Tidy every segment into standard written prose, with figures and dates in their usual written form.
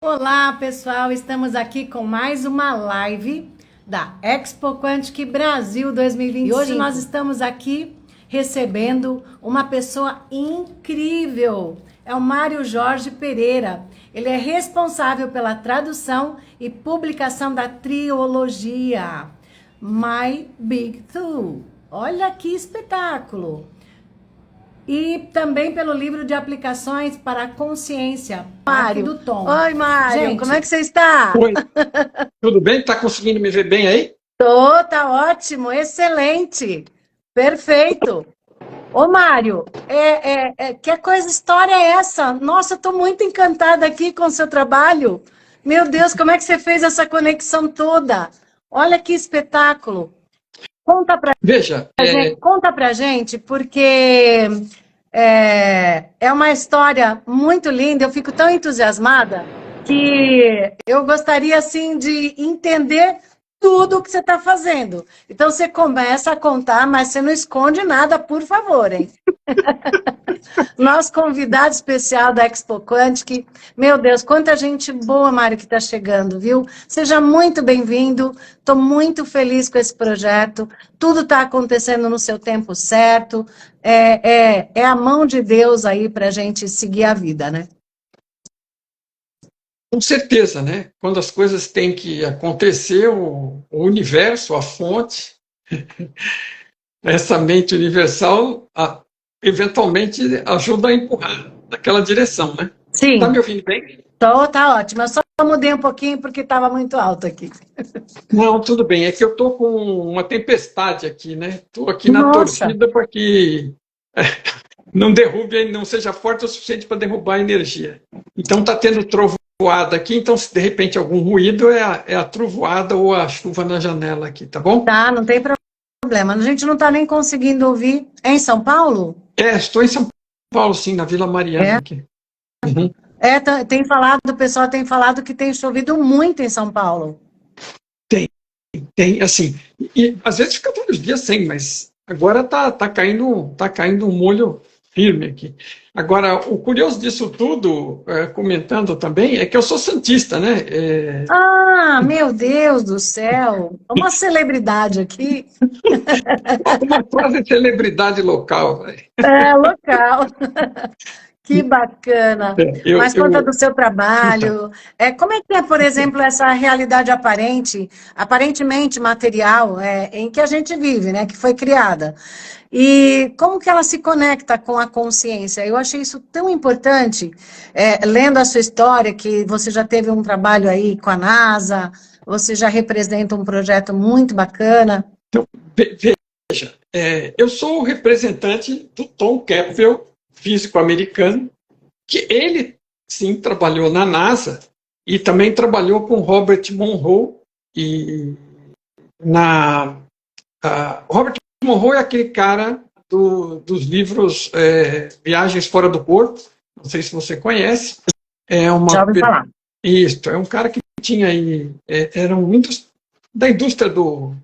Olá, pessoal! Estamos aqui com mais uma live da Expo Quantic Brasil 2025. E hoje nós estamos aqui recebendo uma pessoa incrível. É o Mário Jorge Pereira. Ele é responsável pela tradução e publicação da trilogia My Big Two. Olha que espetáculo! E também pelo livro de aplicações para a consciência, Mário do Tom. Oi, Mário, Gente, como é que você está? Oi, tudo bem? Tá conseguindo me ver bem aí? Tá ótimo, excelente, perfeito. Ô, Mário, que história é essa? Nossa, eu estou muito encantada aqui com o seu trabalho. Meu Deus, como é que você fez essa conexão toda? Olha que espetáculo. Veja, Conta pra gente, porque é uma história muito linda, eu fico tão entusiasmada que eu gostaria, assim, de entender tudo o que você está fazendo. Então, você começa a contar, mas você não esconde nada, por favor, hein? Nosso convidado especial da Expo Quantic, meu Deus, quanta gente boa, Mário, que está chegando, viu? Seja muito bem-vindo, estou muito feliz com esse projeto, tudo está acontecendo no seu tempo certo, é a mão de Deus aí para a gente seguir a vida, né? com certeza, né? Quando as coisas têm que acontecer, o universo, a fonte, essa mente universal, eventualmente ajuda a empurrar naquela direção, né? Sim. Tá me ouvindo bem? Tá ótimo, eu só mudei um pouquinho porque estava muito alto aqui. Não, tudo bem. É que eu tô com uma tempestade aqui, né? Tô aqui na Nossa. torcida para que não derrube, não seja forte o suficiente para derrubar a energia. Então tá tendo trovoada aqui, então se de repente algum ruído é a trovoada ou a chuva na janela aqui, tá bom? Tá, não tem problema. A gente não está nem conseguindo ouvir. É em São Paulo? Estou em São Paulo, sim, na Vila Mariana aqui. Uhum. O pessoal tem falado que tem chovido muito em São Paulo. Tem, assim, e às vezes fica vários dias sem, mas agora tá caindo um molho firme aqui. Agora, o curioso disso tudo, comentando também, é que eu sou santista, né? Meu Deus do céu! Uma celebridade aqui. Uma quase celebridade local. Véio. Local. Que bacana. Mas conta do seu trabalho. Como é que é, por exemplo, essa realidade aparentemente material, em que a gente vive, né, que foi criada? E como que ela se conecta com a consciência? Eu achei isso tão importante, lendo a sua história, que você já teve um trabalho aí com a NASA, você já representa um projeto muito bacana. Então, veja, eu sou o representante do Tom Campbell, físico americano, que ele, sim, trabalhou na NASA e também trabalhou com Robert Monroe. E Robert Monroe é aquele cara dos livros Viagens Fora do Corpo, não sei se você conhece. Já ouvi falar. Isso, é um cara que tinha aí, era um da indústria do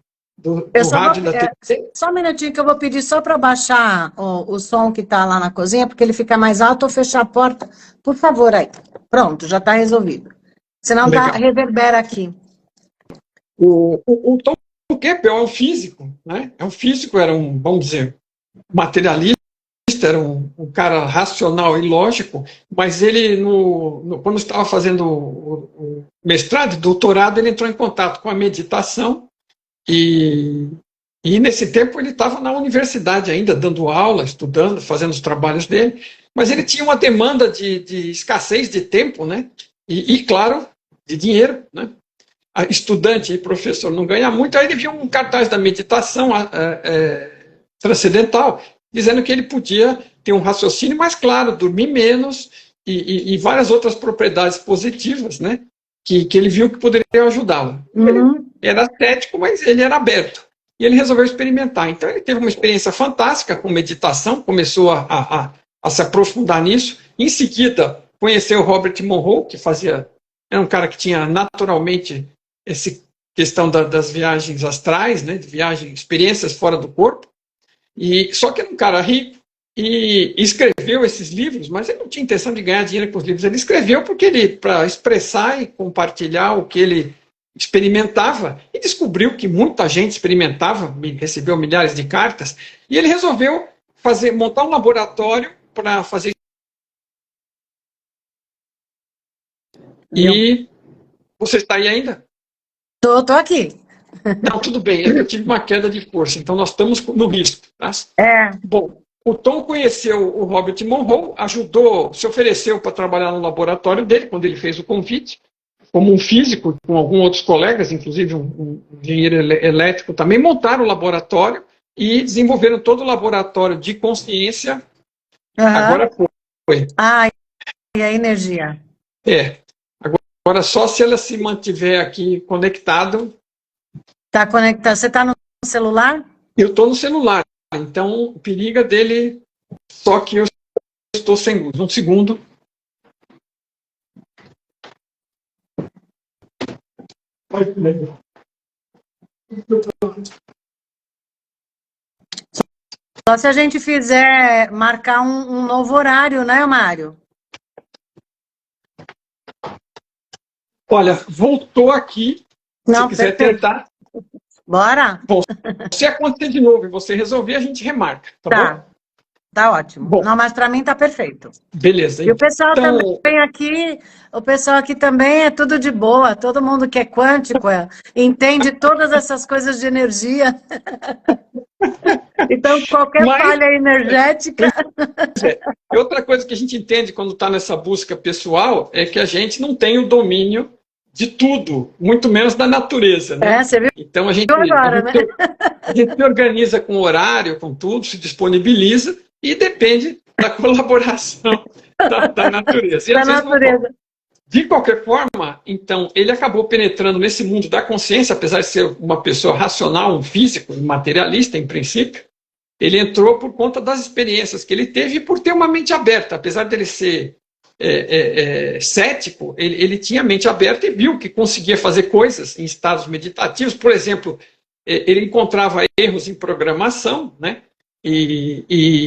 rádio da TV. Só um minutinho que eu vou pedir só para baixar o som que está lá na cozinha, porque ele fica mais alto, ou fechar a porta. Por favor, aí. Pronto, já está resolvido. Senão reverbera aqui. O Tom Campbell é um físico, né? É um físico, era vamos dizer, materialista, era um cara racional e lógico, mas ele, quando estava fazendo o mestrado e doutorado, ele entrou em contato com a meditação. E nesse tempo ele estava na universidade ainda, dando aula, estudando, fazendo os trabalhos dele, mas ele tinha uma demanda de escassez de tempo, né? E claro, de dinheiro, né? Estudante e professor não ganha muito, aí ele viu um cartaz da meditação transcendental, dizendo que ele podia ter um raciocínio mais claro, dormir menos e várias outras propriedades positivas, né? Que ele viu que poderiam ajudá-lo. Ele era cético, mas ele era aberto. E ele resolveu experimentar. Então, ele teve uma experiência fantástica com meditação, começou a se aprofundar nisso. Em seguida, conheceu o Robert Monroe, que era um cara que tinha naturalmente essa questão das viagens astrais, né, de experiências fora do corpo. Só que era um cara rico e escreveu esses livros, mas ele não tinha intenção de ganhar dinheiro com os livros. Ele escreveu para expressar e compartilhar o que ele experimentava, e descobriu que muita gente experimentava, recebeu milhares de cartas, e ele resolveu montar um laboratório para fazer. E você está aí ainda? Tô aqui. Não, tudo bem, eu tive uma queda de força, então nós estamos no risco. Tá? Bom, o Tom conheceu o Robert Monroe, se ofereceu para trabalhar no laboratório dele, quando ele fez o convite, como um físico, com alguns outros colegas, inclusive um engenheiro elétrico também, montaram o laboratório e desenvolveram todo o laboratório de consciência. Agora foi. E a energia? Agora só se ela se mantiver aqui conectado. Está conectado. Você está no celular? Eu estou no celular, então periga dele, só que eu estou sem luz. Um segundo. Só se a gente fizer marcar um novo horário, né, Mário? Olha, voltou aqui. Se quiser tentar. Bora? Bom, se acontecer de novo e você resolver, a gente remarca, tá bom? Tá ótimo. Bom, não, mas para mim tá perfeito. Beleza. E o pessoal também aqui, o pessoal aqui também é tudo de boa, todo mundo que é quântico, entende todas essas coisas de energia. Então, qualquer falha energética... E outra coisa que a gente entende quando está nessa busca pessoal é que a gente não tem o domínio de tudo, muito menos da natureza, né? Você viu? Então a gente se organiza com horário, com tudo, se disponibiliza e depende da colaboração da natureza. E, de qualquer forma, então, ele acabou penetrando nesse mundo da consciência, apesar de ser uma pessoa racional, um físico, um materialista, em princípio. Ele entrou por conta das experiências que ele teve e por ter uma mente aberta. Apesar dele ser cético, ele tinha a mente aberta e viu que conseguia fazer coisas em estados meditativos. Por exemplo, ele encontrava erros em programação, né? E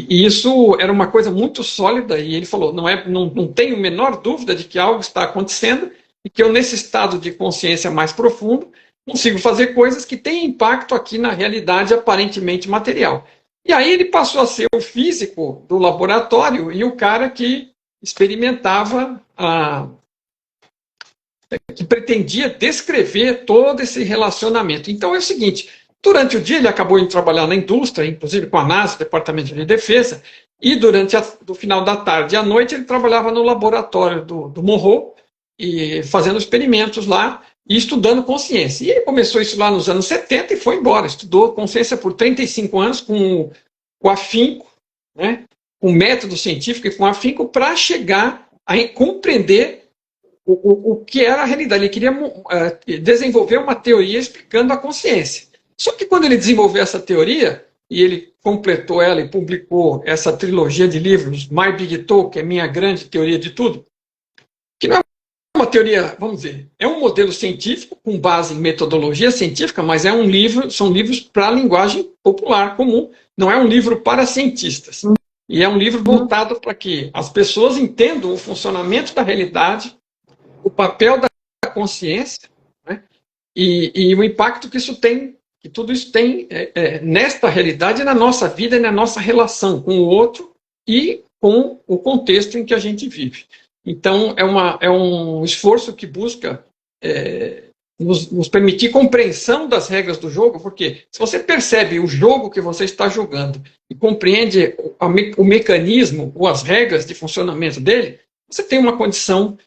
isso era uma coisa muito sólida, e ele falou, não tenho a menor dúvida de que algo está acontecendo e que eu, nesse estado de consciência mais profundo, consigo fazer coisas que têm impacto aqui na realidade aparentemente material. E aí ele passou a ser o físico do laboratório e o cara que experimentava, que pretendia descrever todo esse relacionamento. Então é o seguinte, durante o dia ele acabou indo trabalhar na indústria, inclusive com a NASA, Departamento de Defesa, e do final da tarde e à noite ele trabalhava no laboratório do Monroe, e fazendo experimentos lá e estudando consciência. E ele começou isso lá nos anos 70 e foi embora. Estudou consciência por 35 anos com afinco, né, com método científico e com afinco para chegar a compreender o que era a realidade. Ele queria desenvolver uma teoria explicando a consciência. Só que quando ele desenvolveu essa teoria, e ele completou ela e publicou essa trilogia de livros, My Big Talk, que é minha grande teoria de tudo, que não é uma teoria, vamos dizer, é um modelo científico com base em metodologia científica, mas são livros para a linguagem popular comum, não é um livro para cientistas. E é um livro voltado para que as pessoas entendam o funcionamento da realidade, o papel da consciência, né, e o impacto que isso tem, que tudo isso tem nesta realidade, na nossa vida e na nossa relação com o outro e com o contexto em que a gente vive. Então, é um esforço que busca nos permitir compreensão das regras do jogo, porque se você percebe o jogo que você está jogando e compreende o mecanismo ou as regras de funcionamento dele, você tem uma condição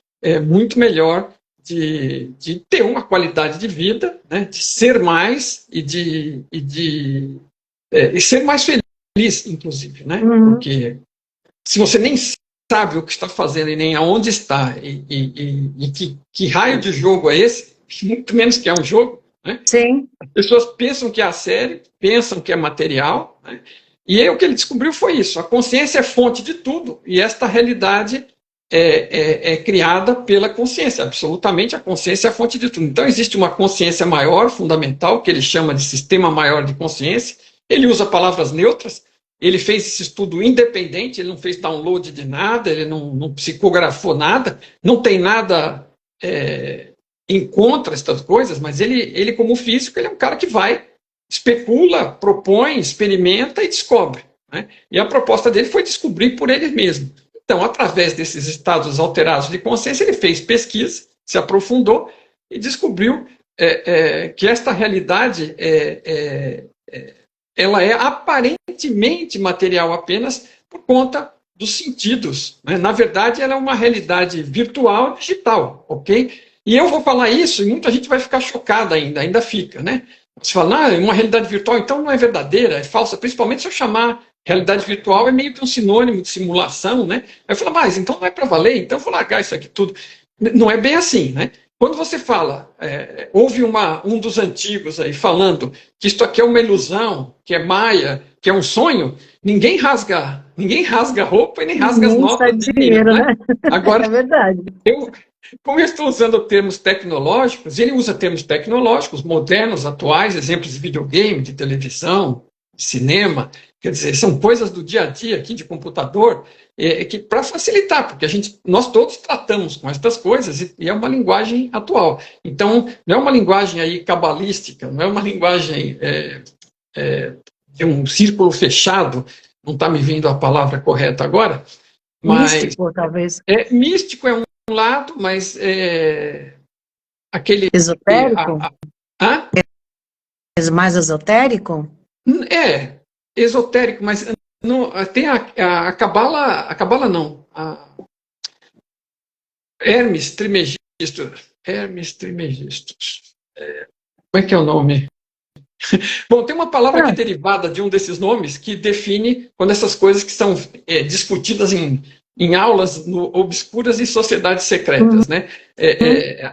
muito melhor de ter uma qualidade de vida, né, de ser mais e ser mais feliz, inclusive, né? Porque se você nem sabe o que está fazendo e nem aonde está e que raio de jogo é esse, muito menos que é um jogo, né? Sim. As pessoas pensam que é a série, pensam que é material, né? E aí o que ele descobriu foi isso, a consciência é fonte de tudo e esta realidade é criada pela consciência, absolutamente a consciência é a fonte de tudo. Então existe uma consciência maior, fundamental, que ele chama de sistema maior de consciência, ele usa palavras neutras, ele fez esse estudo independente, ele não fez download de nada, ele não psicografou nada, não tem nada em contra essas coisas, mas ele, como físico, ele é um cara que vai, especula, propõe, experimenta e descobre. Né? E a proposta dele foi descobrir por ele mesmo. Então, através desses estados alterados de consciência, ele fez pesquisa, se aprofundou e descobriu que esta realidade ela é aparentemente material apenas por conta dos sentidos. Né? Na verdade, ela é uma realidade virtual digital, ok? E eu vou falar isso e muita gente vai ficar chocada ainda fica, né? Você fala, uma realidade virtual então não é verdadeira, é falsa, principalmente se eu chamar realidade virtual é meio que um sinônimo de simulação, né? Aí eu falo, mas então não é para valer, então eu vou largar isso aqui tudo. Não é bem assim, né? Quando você fala, houve um dos antigos aí falando que isto aqui é uma ilusão, que é maia, que é um sonho, ninguém rasga roupa e nem rasga as notas de dinheiro, né? Agora, é verdade. Como eu estou usando termos tecnológicos, ele usa termos tecnológicos, modernos, atuais, exemplos de videogame, de televisão, de cinema, quer dizer, são coisas do dia a dia aqui de computador, que para facilitar, porque nós todos tratamos com estas coisas e é uma linguagem atual. Então, não é uma linguagem aí cabalística, não é uma linguagem de um círculo fechado, não está me vindo a palavra correta agora, mas místico, talvez. Místico é um lado, mas aquele... Esotérico? Mais esotérico? Esotérico, mas não, tem a Cabala não. Hermes Trismegisto. Como é que é o nome? Bom, tem uma palavra que é derivada de um desses nomes que define quando essas coisas que são discutidas em aulas obscuras e sociedades secretas. Né?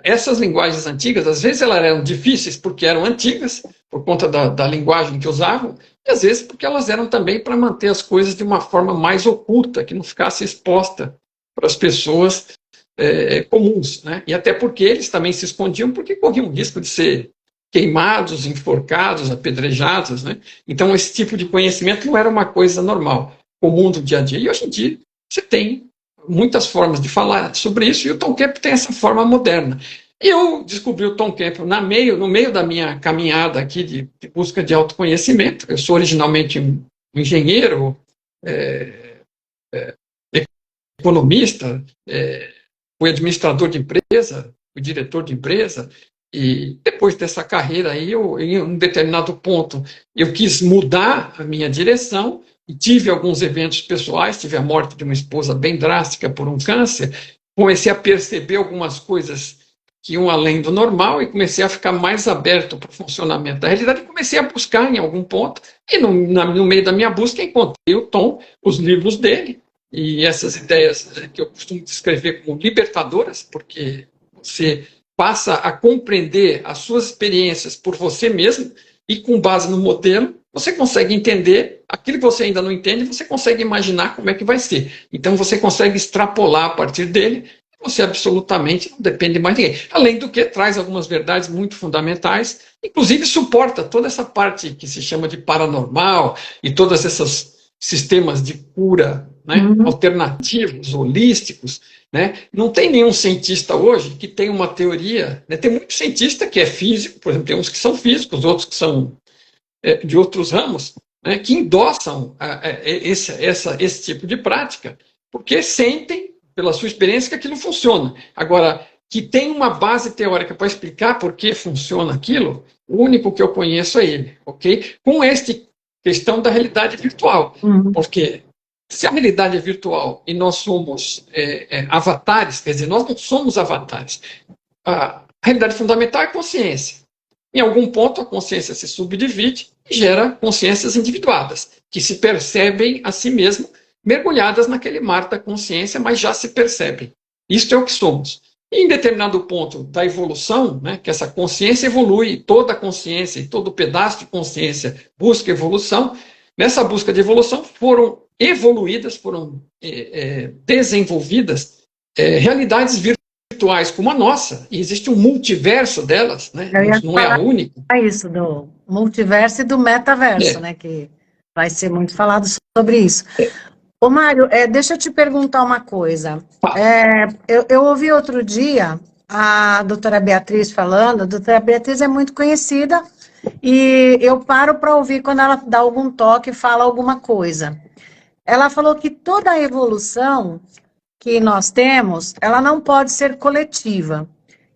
Essas linguagens antigas, às vezes elas eram difíceis porque eram antigas, por conta da linguagem que usavam, e às vezes porque elas eram também para manter as coisas de uma forma mais oculta, que não ficasse exposta para as pessoas comuns. Né? E até porque eles também se escondiam porque corriam o risco de ser queimados, enforcados, apedrejados. Né? Então esse tipo de conhecimento não era uma coisa normal, comum do dia a dia. E hoje em dia você tem muitas formas de falar sobre isso, e o Tom Campbell tem essa forma moderna. Eu descobri o Tom Campbell no meio da minha caminhada aqui de busca de autoconhecimento. Eu sou originalmente um engenheiro, economista, fui administrador de empresa, fui diretor de empresa, e depois dessa carreira aí, em um determinado ponto, eu quis mudar a minha direção, e tive alguns eventos pessoais, tive a morte de uma esposa bem drástica por um câncer, comecei a perceber algumas coisas que iam além do normal e comecei a ficar mais aberto para o funcionamento da realidade, comecei a buscar em algum ponto, e no meio da minha busca encontrei o Tom, os livros dele, e essas ideias que eu costumo descrever como libertadoras, porque você passa a compreender as suas experiências por você mesmo, e com base no modelo, você consegue entender aquilo que você ainda não entende, você consegue imaginar como é que vai ser. Então você consegue extrapolar a partir dele, você absolutamente não depende mais de ninguém. Além do que traz algumas verdades muito fundamentais, inclusive suporta toda essa parte que se chama de paranormal e todos esses sistemas de cura, né, alternativos, holísticos. Né? Não tem nenhum cientista hoje que tem uma teoria, né? Tem muito cientista que é físico, por exemplo, tem uns que são físicos, outros que são de outros ramos, né, que endossam esse tipo de prática, porque sentem, pela sua experiência, que aquilo funciona. Agora, que tem uma base teórica para explicar por que funciona aquilo, o único que eu conheço é ele, ok? Com esta questão da realidade virtual, porque se a realidade é virtual e nós somos avatares, quer dizer, nós não somos avatares, a realidade fundamental é a consciência. Em algum ponto, a consciência se subdivide e gera consciências individuadas, que se percebem a si mesmo, mergulhadas naquele mar da consciência, mas já se percebem. Isto é o que somos. E em determinado ponto da evolução, né, que essa consciência evolui, toda a consciência e todo pedaço de consciência busca evolução, nessa busca de evolução foram evoluídas, foram desenvolvidas realidades virtuais como a nossa, e existe um multiverso delas, né? Não é a única. Isso, do multiverso e do metaverso, né? Que vai ser muito falado sobre isso. Ô, Mário, deixa eu te perguntar uma coisa. Eu ouvi outro dia a doutora Beatriz falando, a doutora Beatriz é muito conhecida, e eu paro para ouvir quando ela dá algum toque e fala alguma coisa. Ela falou que toda a evolução que nós temos, ela não pode ser coletiva.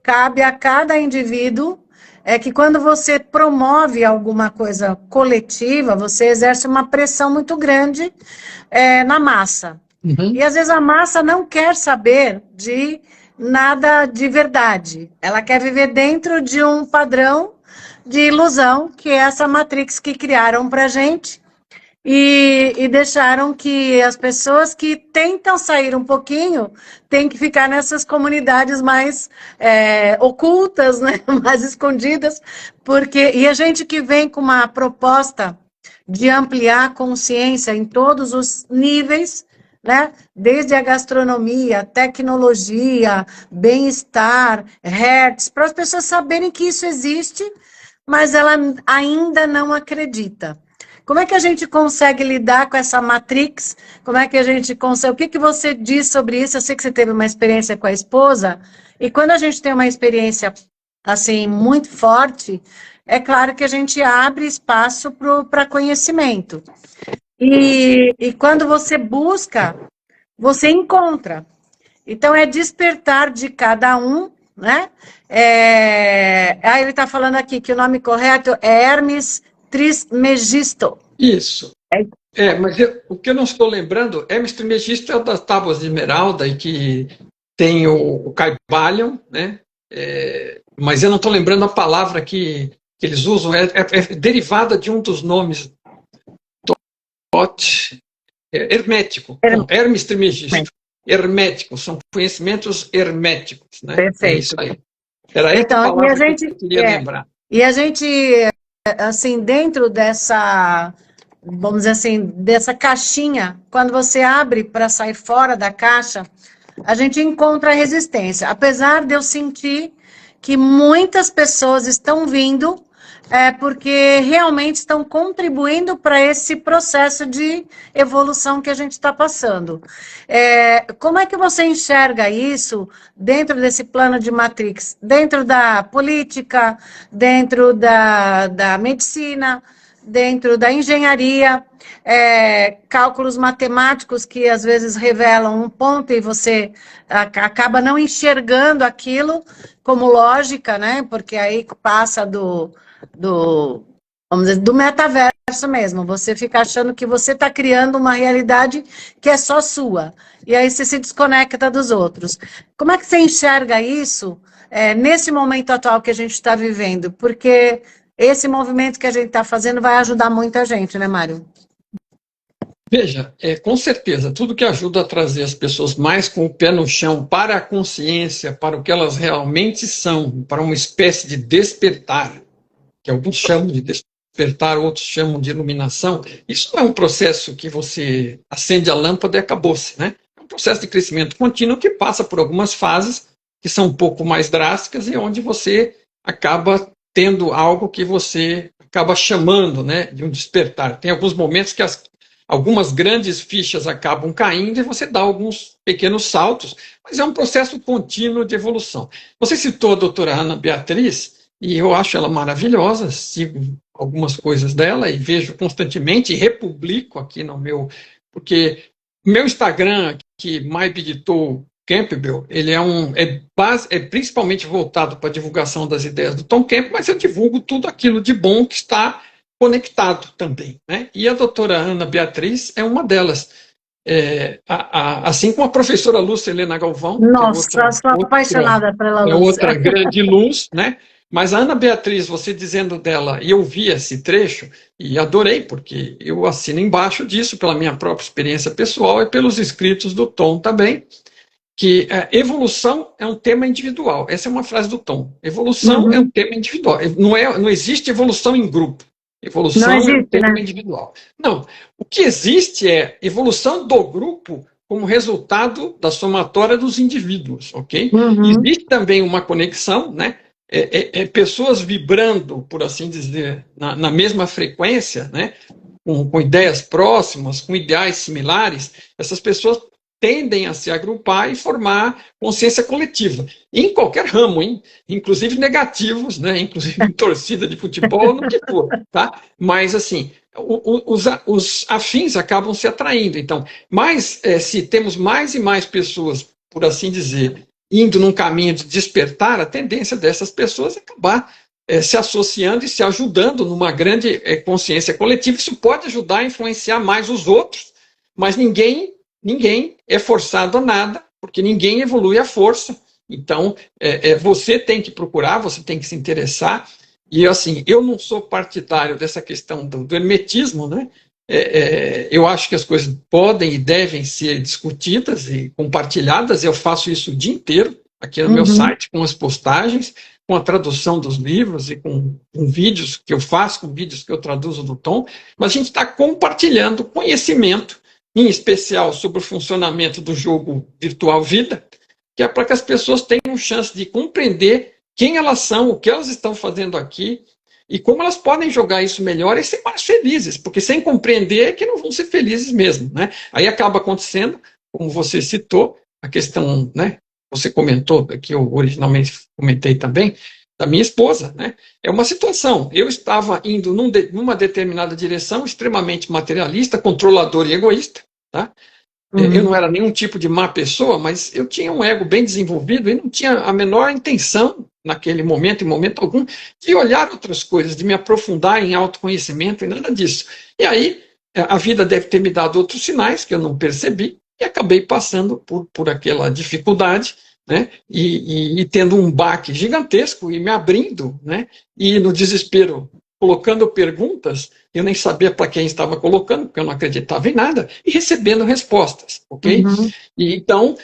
Cabe a cada indivíduo, que quando você promove alguma coisa coletiva, você exerce uma pressão muito grande na massa. Uhum. E às vezes a massa não quer saber de nada de verdade. Ela quer viver dentro de um padrão de ilusão, que é essa Matrix que criaram para a gente, e deixaram que as pessoas que tentam sair um pouquinho têm que ficar nessas comunidades mais ocultas, né? Mais escondidas, e a gente que vem com uma proposta de ampliar a consciência em todos os níveis, né? Desde a gastronomia, tecnologia, bem-estar, hertz, para as pessoas saberem que isso existe, mas ela ainda não acredita. Como é que a gente consegue lidar com essa Matrix? Como é que a gente consegue... O que você diz sobre isso? Eu sei que você teve uma experiência com a esposa, e quando a gente tem uma experiência, assim, muito forte, é claro que a gente abre espaço para conhecimento. E quando você busca, você encontra. Então, é despertar de cada um, né? Ele está falando aqui que o nome correto é Hermes Trismegisto. Isso. Mas o que eu não estou lembrando, Hermes Trismegisto é o das tábuas de esmeralda e que tem o Caibalion, né? Mas eu não estou lembrando a palavra que eles usam, é derivada de um dos nomes hermético, Hermes Trismegisto. Hermético, são conhecimentos herméticos, né? Perfeito. É isso aí. Era essa palavra que eu queria lembrar. E a gente, assim, dentro dessa, vamos dizer assim, dessa caixinha, quando você abre para sair fora da caixa, a gente encontra resistência. Apesar de eu sentir que muitas pessoas estão vindo porque realmente estão contribuindo para esse processo de evolução que a gente está passando. Como é que você enxerga isso dentro desse plano de Matrix? Dentro da política, dentro da medicina, dentro da engenharia, cálculos matemáticos que às vezes revelam um ponto e você acaba não enxergando aquilo como lógica, né? Porque aí passa vamos dizer, do metaverso mesmo. Você fica achando que você está criando uma realidade que é só sua. E aí você se desconecta dos outros. Como é que você enxerga isso nesse momento atual que a gente está vivendo? Porque esse movimento que a gente está fazendo vai ajudar muita gente, né, Mário? Veja, com certeza, tudo que ajuda a trazer as pessoas mais com o pé no chão para a consciência, para o que elas realmente são, para uma espécie de despertar, que alguns chamam de despertar, outros chamam de iluminação, isso não é um processo que você acende a lâmpada e acabou-se, né? É um processo de crescimento contínuo que passa por algumas fases que são um pouco mais drásticas e onde você acaba tendo algo que você acaba chamando, né, de um despertar. Tem alguns momentos que algumas grandes fichas acabam caindo e você dá alguns pequenos saltos, mas é um processo contínuo de evolução. Você citou a doutora Ana Beatriz, e eu acho ela maravilhosa, sigo algumas coisas dela e vejo constantemente e republico aqui no meu... Porque meu Instagram, que MyBigTool Campbell, ele é principalmente voltado para a divulgação das ideias do Tom Campbell, mas eu divulgo tudo aquilo de bom que está conectado também, né? E a doutora Ana Beatriz é uma delas. Assim como a professora Lúcia Helena Galvão. Nossa, eu sou apaixonada pela Lúcia. É outra grande luz, né? Mas a Ana Beatriz, você dizendo dela, e eu vi esse trecho, e adorei, porque eu assino embaixo disso, pela minha própria experiência pessoal e pelos escritos do Tom também, que evolução é um tema individual. Essa é uma frase do Tom. Evolução é um tema individual. Não existe evolução em grupo. Evolução é um tema individual. Não. O que existe é evolução do grupo como resultado da somatória dos indivíduos, ok? Existe também uma conexão, né? Pessoas vibrando, por assim dizer, na mesma frequência, né? com ideias próximas, com ideais similares, essas pessoas tendem a se agrupar e formar consciência coletiva. Em qualquer ramo, hein? Inclusive negativos, né? Inclusive em torcida de futebol, no que for, tá? Mas, assim, os afins acabam se atraindo. Então, se temos mais e mais pessoas, por assim dizer, indo num caminho de despertar, a tendência dessas pessoas é acabar se associando e se ajudando numa grande consciência coletiva. Isso pode ajudar a influenciar mais os outros, mas ninguém é forçado a nada, porque ninguém evolui à força. Então, você tem que procurar, você tem que se interessar. E, assim, eu não sou partidário dessa questão do hermetismo, né? Eu acho que as coisas podem e devem ser discutidas e compartilhadas. Eu faço isso o dia inteiro aqui no meu site, com as postagens, com a tradução dos livros e com vídeos que eu faço, com vídeos que eu traduzo do Tom. Mas a gente está compartilhando conhecimento, em especial sobre o funcionamento do jogo virtual vida, que é para que as pessoas tenham chance de compreender quem elas são, o que elas estão fazendo aqui, e como elas podem jogar isso melhor e ser mais felizes, porque sem compreender é que não vão ser felizes mesmo, né? Aí acaba acontecendo, como você citou, a questão, né? Você comentou, que eu originalmente comentei também, da minha esposa, né? É uma situação, eu estava indo numa determinada direção, extremamente materialista, controlador e egoísta, tá? Eu não era nenhum tipo de má pessoa, mas eu tinha um ego bem desenvolvido e não tinha a menor intenção, naquele momento, em momento algum, de olhar outras coisas, de me aprofundar em autoconhecimento e nada disso. E aí, a vida deve ter me dado outros sinais que eu não percebi e acabei passando por aquela dificuldade, né? E tendo um baque gigantesco e me abrindo, né? E no desespero, colocando perguntas, eu nem sabia para quem estava colocando, porque eu não acreditava em nada, e recebendo respostas, ok? E então,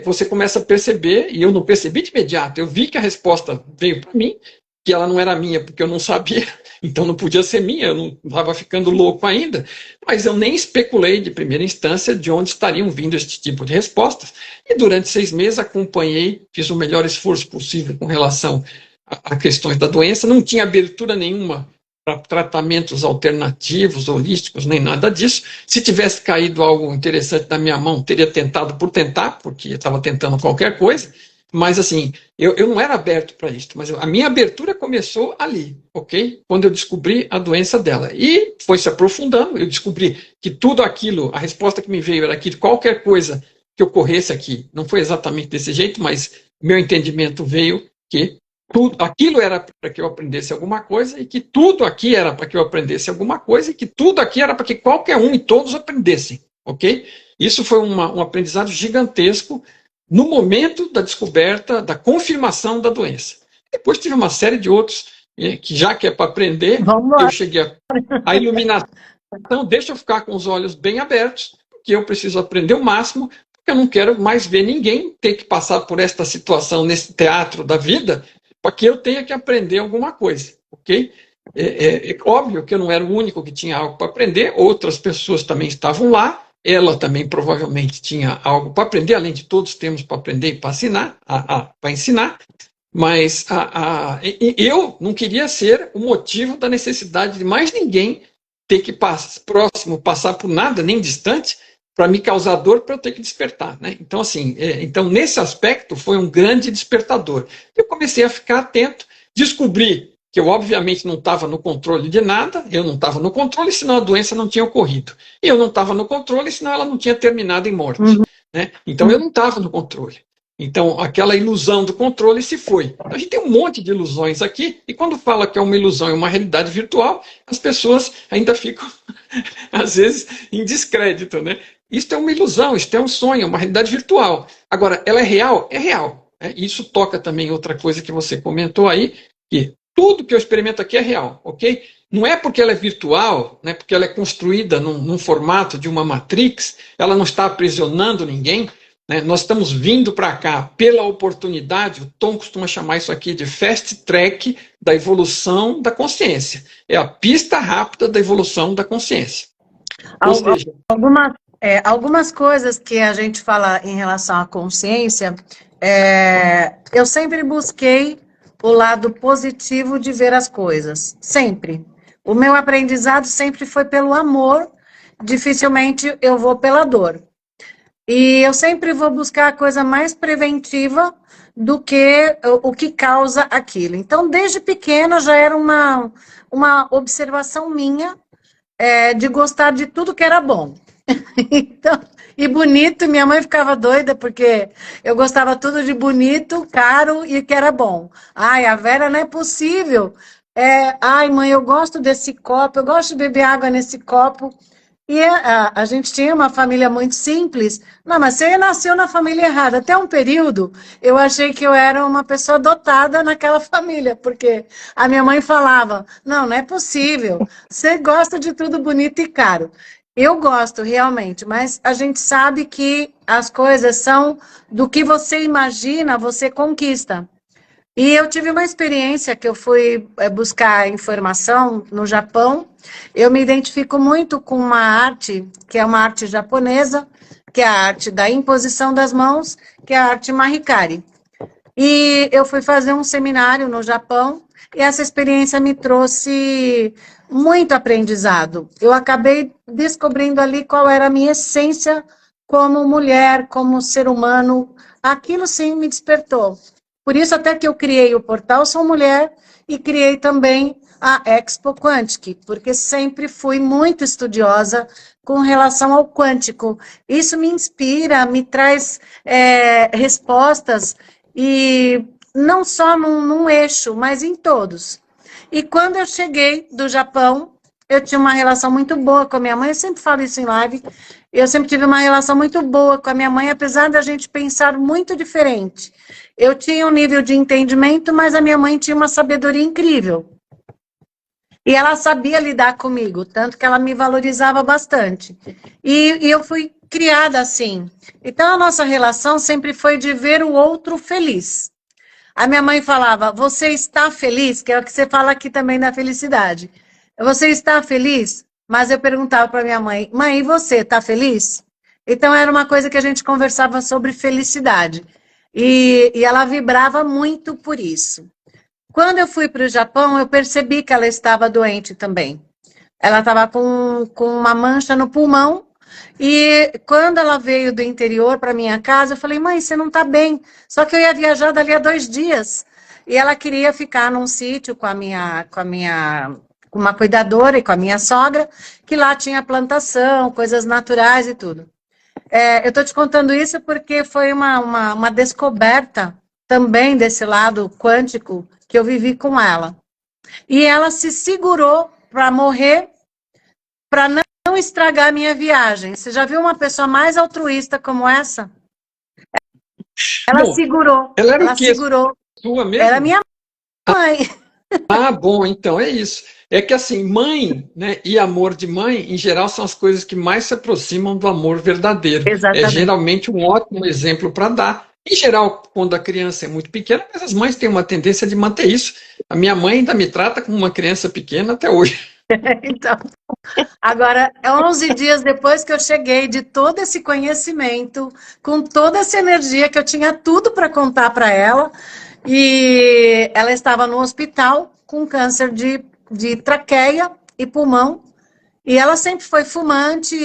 você começa a perceber, e eu não percebi de imediato, eu vi que a resposta veio para mim, que ela não era minha, porque eu não sabia, então não podia ser minha, eu não estava ficando louco ainda, mas eu nem especulei de primeira instância de onde estariam vindo este tipo de respostas, e durante 6 meses acompanhei, fiz o melhor esforço possível com relação a questões da doença, não tinha abertura nenhuma para tratamentos alternativos, holísticos, nem nada disso. Se tivesse caído algo interessante na minha mão, teria tentado por tentar, porque eu estava tentando qualquer coisa, mas assim, eu não era aberto para isso, mas a minha abertura começou ali, ok? Quando eu descobri a doença dela. E foi se aprofundando, eu descobri que tudo aquilo, a resposta que me veio era que qualquer coisa que ocorresse aqui, não foi exatamente desse jeito, mas meu entendimento veio que aquilo era para que eu aprendesse alguma coisa, e que tudo aqui era para que eu aprendesse alguma coisa, e que tudo aqui era para que qualquer um e todos aprendessem, ok? Isso foi um aprendizado gigantesco no momento da descoberta, da confirmação da doença. Depois tive uma série de outros, que já que é para aprender, eu cheguei a iluminação. Então, deixa eu ficar com os olhos bem abertos, porque eu preciso aprender o máximo, porque eu não quero mais ver ninguém ter que passar por esta situação nesse teatro da vida, para que eu tenha que aprender alguma coisa, ok? É óbvio que eu não era o único que tinha algo para aprender, outras pessoas também estavam lá, ela também provavelmente tinha algo para aprender, além de todos temos para aprender e para ensinar, mas eu não queria ser o motivo da necessidade de mais ninguém ter que passar por nada, nem distante, para me causar dor, para eu ter que despertar, né? Então, assim, então, nesse aspecto, foi um grande despertador. Eu comecei a ficar atento, descobri que eu, obviamente, não estava no controle de nada, eu não estava no controle, senão a doença não tinha ocorrido. E eu não estava no controle, senão ela não tinha terminado em morte. Né? Então, eu não estava no controle. Então, aquela ilusão do controle se foi. Então, a gente tem um monte de ilusões aqui, e quando fala que é uma ilusão e uma realidade virtual, as pessoas ainda ficam, às vezes, em descrédito, né? Isso é uma ilusão, isso é um sonho, é uma realidade virtual. Agora, ela é real? É real. Né? Isso toca também outra coisa que você comentou aí, que tudo que eu experimento aqui é real, ok? Não é porque ela é virtual, né, porque ela é construída num formato de uma matrix, ela não está aprisionando ninguém, né? Nós estamos vindo para cá pela oportunidade, o Tom costuma chamar isso aqui de fast track da evolução da consciência. É a pista rápida da evolução da consciência. Ou seja, algumas coisas que a gente fala em relação à consciência, eu sempre busquei o lado positivo de ver as coisas, sempre. O meu aprendizado sempre foi pelo amor, dificilmente eu vou pela dor. E eu sempre vou buscar a coisa mais preventiva do que o que causa aquilo. Então, desde pequena já era uma observação minha de gostar de tudo que era bom. Então, e bonito, minha mãe ficava doida porque eu gostava tudo de bonito, caro e que era bom. Ai, a Vera, não é possível. Ai, mãe, eu gosto desse copo, eu gosto de beber água nesse copo. E a gente tinha uma família muito simples. Não, mas você nasceu na família errada. Até um período, eu achei que eu era uma pessoa dotada naquela família, porque a minha mãe falava, não é possível. Você gosta de tudo bonito e caro. Eu gosto, realmente, mas a gente sabe que as coisas são do que você imagina, você conquista. E eu tive uma experiência que eu fui buscar informação no Japão. Eu me identifico muito com uma arte, que é uma arte japonesa, que é a arte da imposição das mãos, que é a arte Mahikari. E eu fui fazer um seminário no Japão, e essa experiência me trouxe muito aprendizado. Eu acabei descobrindo ali qual era a minha essência como mulher, como ser humano. Aquilo sim me despertou. Por isso até que eu criei o portal Sou Mulher e criei também a Expo Quantic, porque sempre fui muito estudiosa com relação ao quântico. Isso me inspira, me traz respostas, e não só num eixo, mas em todos. E quando eu cheguei do Japão, eu tinha uma relação muito boa com a minha mãe, eu sempre falo isso em live, eu sempre tive uma relação muito boa com a minha mãe, apesar da gente pensar muito diferente. Eu tinha um nível de entendimento, mas a minha mãe tinha uma sabedoria incrível. E ela sabia lidar comigo, tanto que ela me valorizava bastante. E eu fui criada assim. Então, a nossa relação sempre foi de ver o outro feliz. A minha mãe falava, você está feliz? Que é o que você fala aqui também da felicidade. Você está feliz? Mas eu perguntava para minha mãe, mãe, e você, está feliz? Então, era uma coisa que a gente conversava sobre felicidade. E ela vibrava muito por isso. Quando eu fui para o Japão, eu percebi que ela estava doente também. Ela estava com uma mancha no pulmão. E quando ela veio do interior para minha casa, eu falei, mãe, você não está bem. Só que eu ia viajar dali a 2 dias. E ela queria ficar num sítio com uma cuidadora e com a minha sogra, que lá tinha plantação, coisas naturais e tudo. Eu estou te contando isso porque foi uma descoberta também desse lado quântico que eu vivi com ela. E ela se segurou para morrer, para não estragar a minha viagem. Você já viu uma pessoa mais altruísta como essa? Ela segurou. Ela era ela o quê? Segurou. Sua mesmo? Era minha mãe. Ah, bom, então é isso. É que assim, mãe, né, e amor de mãe, em geral, são as coisas que mais se aproximam do amor verdadeiro. Exatamente. É geralmente um ótimo exemplo para dar. Em geral, quando a criança é muito pequena, mas as mães têm uma tendência de manter isso. A minha mãe ainda me trata como uma criança pequena até hoje. Então, agora, 11 dias depois que eu cheguei de todo esse conhecimento, com toda essa energia que eu tinha tudo para contar para ela, e ela estava no hospital com câncer de traqueia e pulmão, e ela sempre foi fumante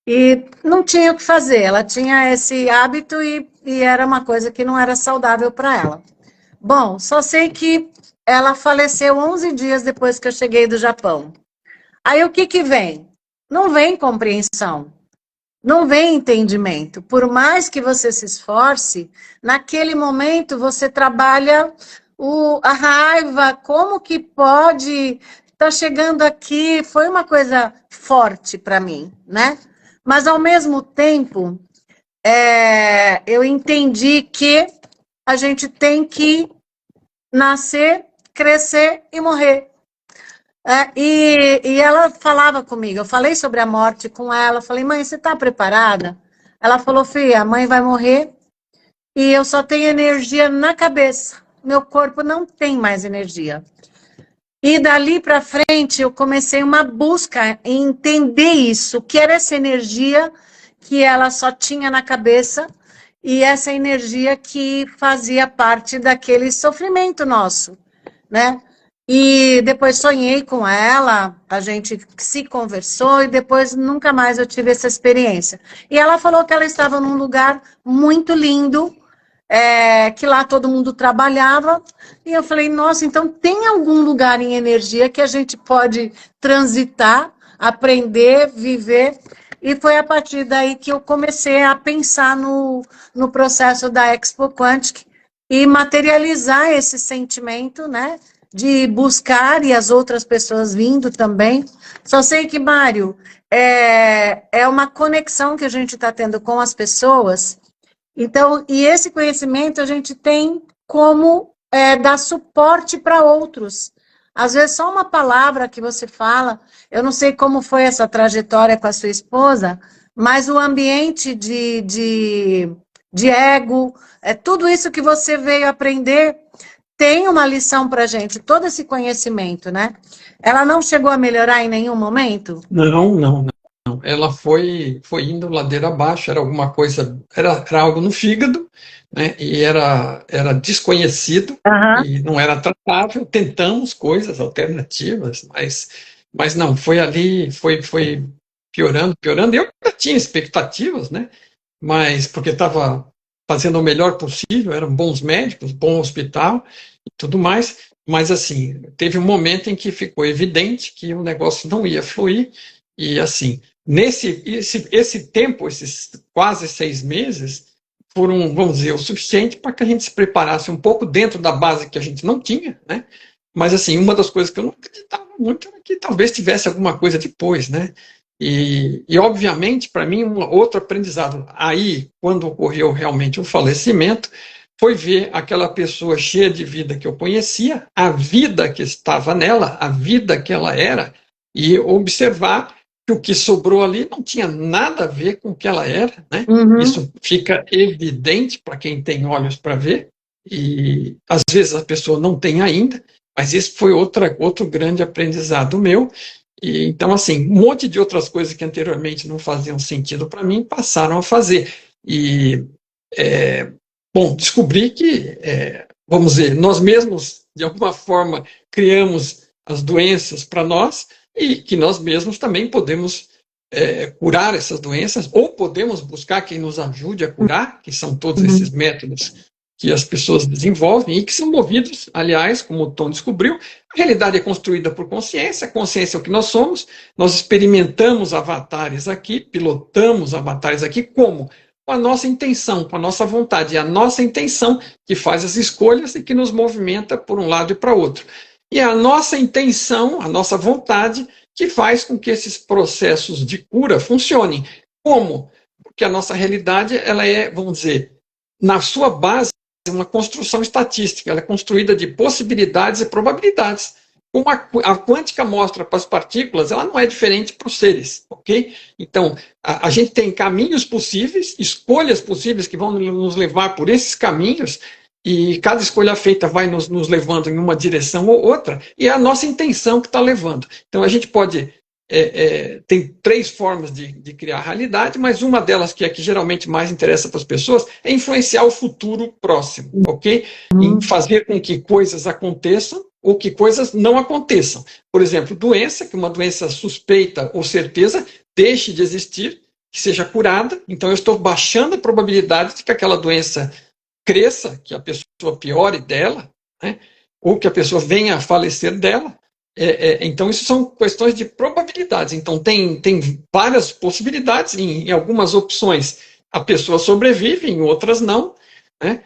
e não tinha o que fazer, ela tinha esse hábito e era uma coisa que não era saudável para ela. Bom, só sei que ela faleceu 11 dias depois que eu cheguei do Japão. Aí o que vem? Não vem compreensão, não vem entendimento. Por mais que você se esforce, naquele momento você trabalha a raiva, como que pode estar chegando aqui? Foi uma coisa forte para mim, né? Mas ao mesmo tempo, eu entendi que a gente tem que nascer, crescer e morrer. E ela falava comigo, eu falei sobre a morte com ela, falei, mãe, você está preparada? Ela falou, filha, a mãe vai morrer e eu só tenho energia na cabeça, meu corpo não tem mais energia. E dali para frente eu comecei uma busca em entender isso, o que era essa energia que ela só tinha na cabeça e essa energia que fazia parte daquele sofrimento nosso, né? E depois sonhei com ela, a gente se conversou e depois nunca mais eu tive essa experiência. E ela falou que ela estava num lugar muito lindo, que lá todo mundo trabalhava. E eu falei, nossa, então tem algum lugar em energia que a gente pode transitar, aprender, viver. E foi a partir daí que eu comecei a pensar no processo da Expo Quantic e materializar esse sentimento, né? De buscar e as outras pessoas vindo também. Só sei que, Mário, é uma conexão que a gente está tendo com as pessoas. Então, e esse conhecimento a gente tem como dar suporte para outros. Às vezes, só uma palavra que você fala, eu não sei como foi essa trajetória com a sua esposa, mas o ambiente de ego, tudo isso que você veio aprender tem uma lição para a gente, todo esse conhecimento, né? Ela não chegou a melhorar em nenhum momento? Não, não, não. Ela foi indo ladeira abaixo, era alguma coisa, era algo no fígado, né? E era desconhecido Aham. e não era tratável. Tentamos coisas alternativas, mas não, foi ali, foi piorando, piorando. Eu já tinha expectativas, né? Mas porque estava fazendo o melhor possível, eram bons médicos, bom hospital e tudo mais, mas assim, teve um momento em que ficou evidente que o negócio não ia fluir, e assim, esse tempo, esses quase 6 meses, foram, vamos dizer, o suficiente para que a gente se preparasse um pouco dentro da base que a gente não tinha, né? Mas assim, uma das coisas que eu não acreditava muito era que talvez tivesse alguma coisa depois, né? E obviamente, para mim, um outro aprendizado aí, quando ocorreu realmente o falecimento, foi ver aquela pessoa cheia de vida que eu conhecia, a vida que estava nela, a vida que ela era, e observar que o que sobrou ali não tinha nada a ver com o que ela era, né? Uhum. Isso fica evidente para quem tem olhos para ver, e às vezes a pessoa não tem ainda, mas esse foi outro grande aprendizado meu. E, então, assim, um monte de outras coisas que anteriormente não faziam sentido para mim passaram a fazer. E, bom, descobri que, vamos dizer, nós mesmos, de alguma forma, criamos as doenças para nós e que nós mesmos também podemos curar essas doenças, ou podemos buscar quem nos ajude a curar, que são todos esses Uhum. métodos que as pessoas desenvolvem e que são movidos, aliás, como o Tom descobriu, a realidade é construída por consciência, a consciência é o que nós somos, nós experimentamos avatares aqui, pilotamos avatares aqui, como? Com a nossa intenção, com a nossa vontade, é a nossa intenção que faz as escolhas e que nos movimenta por um lado e para outro. E é a nossa intenção, a nossa vontade, que faz com que esses processos de cura funcionem. Como? Porque a nossa realidade, ela é, vamos dizer, na sua base, uma construção estatística, ela é construída de possibilidades e probabilidades. Como a quântica mostra para as partículas, ela não é diferente para os seres, ok? Então, a gente tem caminhos possíveis, escolhas possíveis que vão nos levar por esses caminhos, e cada escolha feita vai nos levando em uma direção ou outra, e é a nossa intenção que está levando. Então, a gente pode tem 3 formas de criar realidade, mas uma delas, que é que geralmente mais interessa para as pessoas, é influenciar o futuro próximo, ok? Em fazer com que coisas aconteçam ou que coisas não aconteçam. Por exemplo, doença, que uma doença suspeita ou certeza deixe de existir, que seja curada, então eu estou baixando a probabilidade de que aquela doença cresça, que a pessoa piore dela, né? Ou que a pessoa venha a falecer dela. Então, isso são questões de probabilidades. Então, tem várias possibilidades. Em algumas opções, a pessoa sobrevive, em outras não. Né?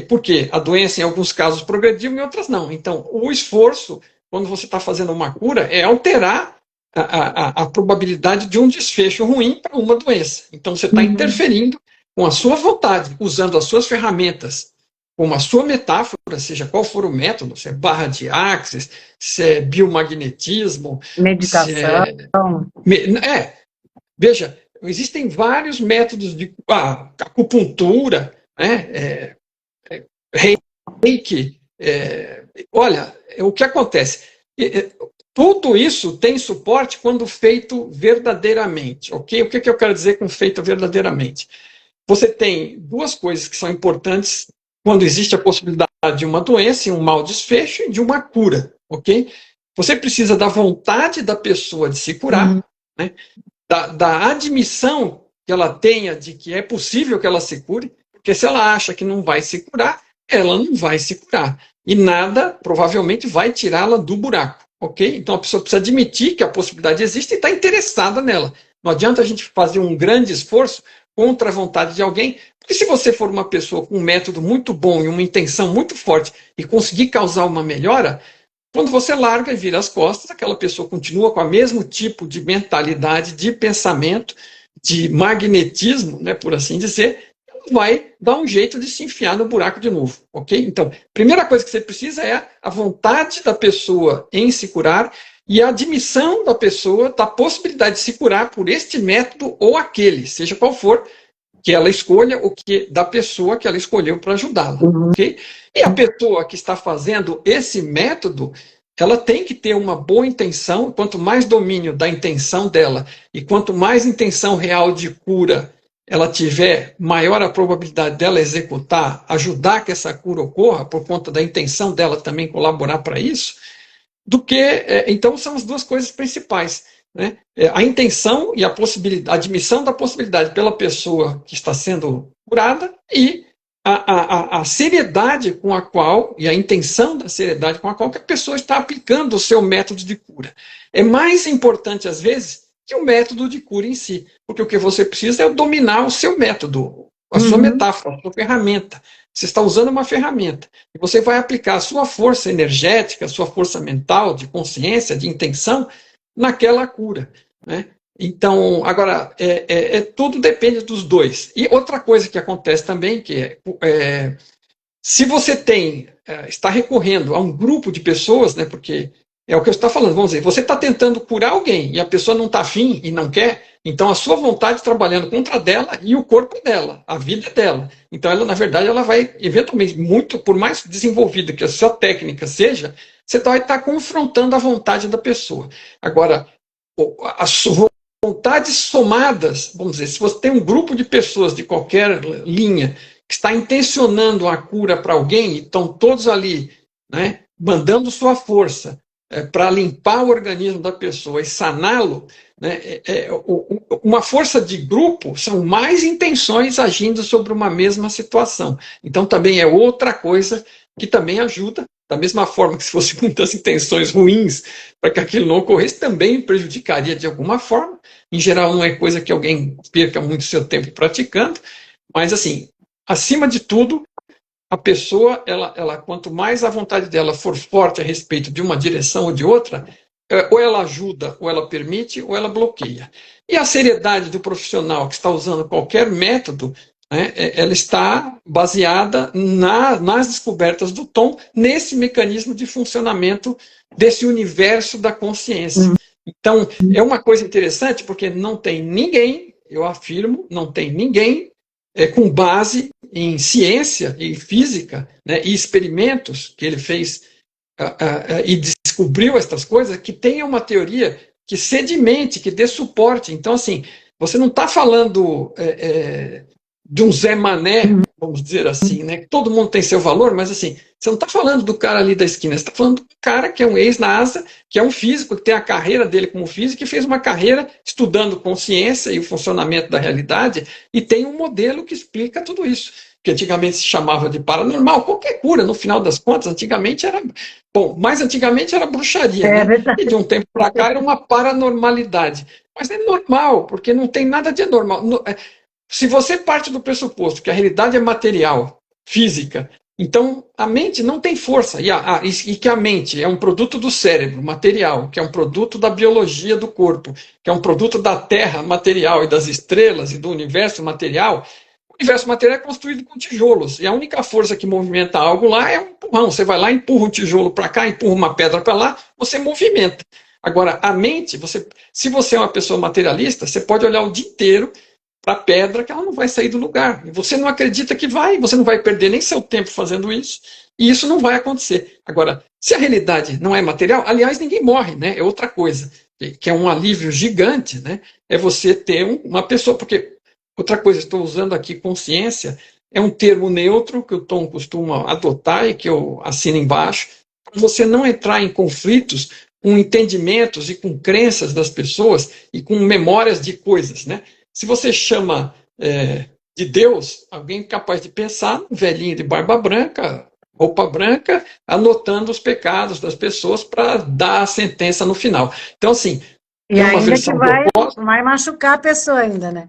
Porque a doença, em alguns casos, progrediu, em outras não. Então, o esforço, quando você está fazendo uma cura, é alterar a probabilidade de um desfecho ruim para uma doença. Então, você está interferindo com a sua vontade, usando as suas ferramentas, como a sua metáfora, seja qual for o método, se é barra de Axis, se é biomagnetismo, Meditação. Veja, existem vários métodos de acupuntura, né, reiki. Olha, o que acontece? Tudo isso tem suporte quando feito verdadeiramente, ok? O que eu quero dizer com feito verdadeiramente? Você tem 2 coisas que são importantes quando existe a possibilidade de uma doença e um mau desfecho e de uma cura. ok? Você precisa da vontade da pessoa de se curar, né? Da admissão que ela tenha de que é possível que ela se cure, porque se ela acha que não vai se curar, ela não vai se curar. E nada, provavelmente, vai tirá-la do buraco, ok? Então a pessoa precisa admitir que a possibilidade existe e está interessada nela. Não adianta a gente fazer um grande esforço contra a vontade de alguém, porque se você for uma pessoa com um método muito bom e uma intenção muito forte e conseguir causar uma melhora, quando você larga e vira as costas, aquela pessoa continua com o mesmo tipo de mentalidade, de pensamento, de magnetismo, né, por assim dizer, vai dar um jeito de se enfiar no buraco de novo, ok? Então, primeira coisa que você precisa é a vontade da pessoa em se curar e a admissão da pessoa da possibilidade de se curar por este método ou aquele, seja qual for, que ela escolha ou que da pessoa que ela escolheu para ajudá-la, ok? E a pessoa que está fazendo esse método, ela tem que ter uma boa intenção. Quanto mais domínio da intenção dela e quanto mais intenção real de cura ela tiver, maior a probabilidade dela executar, ajudar que essa cura ocorra, por conta da intenção dela também colaborar para isso, do que... Então, são as duas coisas principais, né? A intenção e a possibilidade, a admissão da possibilidade pela pessoa que está sendo curada e a seriedade com a qual, e a intenção da seriedade com a qual que a pessoa está aplicando o seu método de cura. É mais importante, às vezes, que o método de cura em si, porque o que você precisa é dominar o seu método, a sua metáfora, a sua ferramenta. Você está usando uma ferramenta, e você vai aplicar a sua força energética, a sua força mental, de consciência, de intenção, naquela cura, né? Então, agora, tudo depende dos dois. E outra coisa que acontece também, que se você está recorrendo a um grupo de pessoas, né, porque é o que eu estou falando, vamos dizer, você está tentando curar alguém e a pessoa não está afim e não quer, então a sua vontade trabalhando contra dela e o corpo dela, a vida dela. Então, ela, na verdade, ela vai, eventualmente, muito, por mais desenvolvida que a sua técnica seja, você vai estar confrontando a vontade da pessoa. Agora, as vontades somadas, vamos dizer, se você tem um grupo de pessoas de qualquer linha que está intencionando a cura para alguém, e estão todos ali, né, mandando sua força para limpar o organismo da pessoa e saná-lo, né, uma força de grupo são mais intenções agindo sobre uma mesma situação. Então também é outra coisa que também ajuda, da mesma forma que se fosse muitas intenções ruins para que aquilo não ocorresse, também prejudicaria de alguma forma. Em geral, não é coisa que alguém perca muito seu tempo praticando, mas, assim, acima de tudo, a pessoa, ela, quanto mais a vontade dela for forte a respeito de uma direção ou de outra, ou ela ajuda, ou ela permite, ou ela bloqueia. E a seriedade do profissional que está usando qualquer método, né, ela está baseada nas descobertas do Tom, nesse mecanismo de funcionamento desse universo da consciência. Então, é uma coisa interessante, porque não tem ninguém, eu afirmo, não tem ninguém com base em ciência e física, né, e experimentos que ele fez e descobriu estas coisas, que tenha uma teoria que sedimente, que dê suporte. Então, assim, você não está falando de um Zé Mané, vamos dizer assim, né? Todo mundo tem seu valor, mas assim, você não está falando do cara ali da esquina, você está falando do cara que é um ex-NASA, que é um físico, que tem a carreira dele como físico, e fez uma carreira estudando consciência e o funcionamento da realidade, e tem um modelo que explica tudo isso, que antigamente se chamava de paranormal. Qualquer cura, no final das contas, antigamente era... Bom, mais antigamente era bruxaria, né? E de um tempo para cá era uma paranormalidade. Mas é normal, porque não tem nada de anormal. Se você parte do pressuposto que a realidade é material, física, então a mente não tem força, e que a mente é um produto do cérebro material, que é um produto da biologia do corpo, que é um produto da terra material e das estrelas e do universo material. O universo material é construído com tijolos, e a única força que movimenta algo lá é um empurrão. Você vai lá, empurra um tijolo para cá, empurra uma pedra para lá, você movimenta. Agora, a mente, se você é uma pessoa materialista, você pode olhar o dia inteiro para a pedra, que ela não vai sair do lugar. E você não acredita que vai, você não vai perder nem seu tempo fazendo isso, e isso não vai acontecer. Agora, se a realidade não é material, aliás, ninguém morre, né? É outra coisa, que é um alívio gigante, né? É você ter uma pessoa, porque outra coisa, estou usando aqui consciência, é um termo neutro que o Tom costuma adotar e que eu assino embaixo, você não entrar em conflitos com entendimentos e com crenças das pessoas e com memórias de coisas, né? Se você chama de Deus, alguém capaz de pensar um velhinho de barba branca, roupa branca, anotando os pecados das pessoas para dar a sentença no final. Então, assim, e ainda que vai machucar a pessoa ainda, né?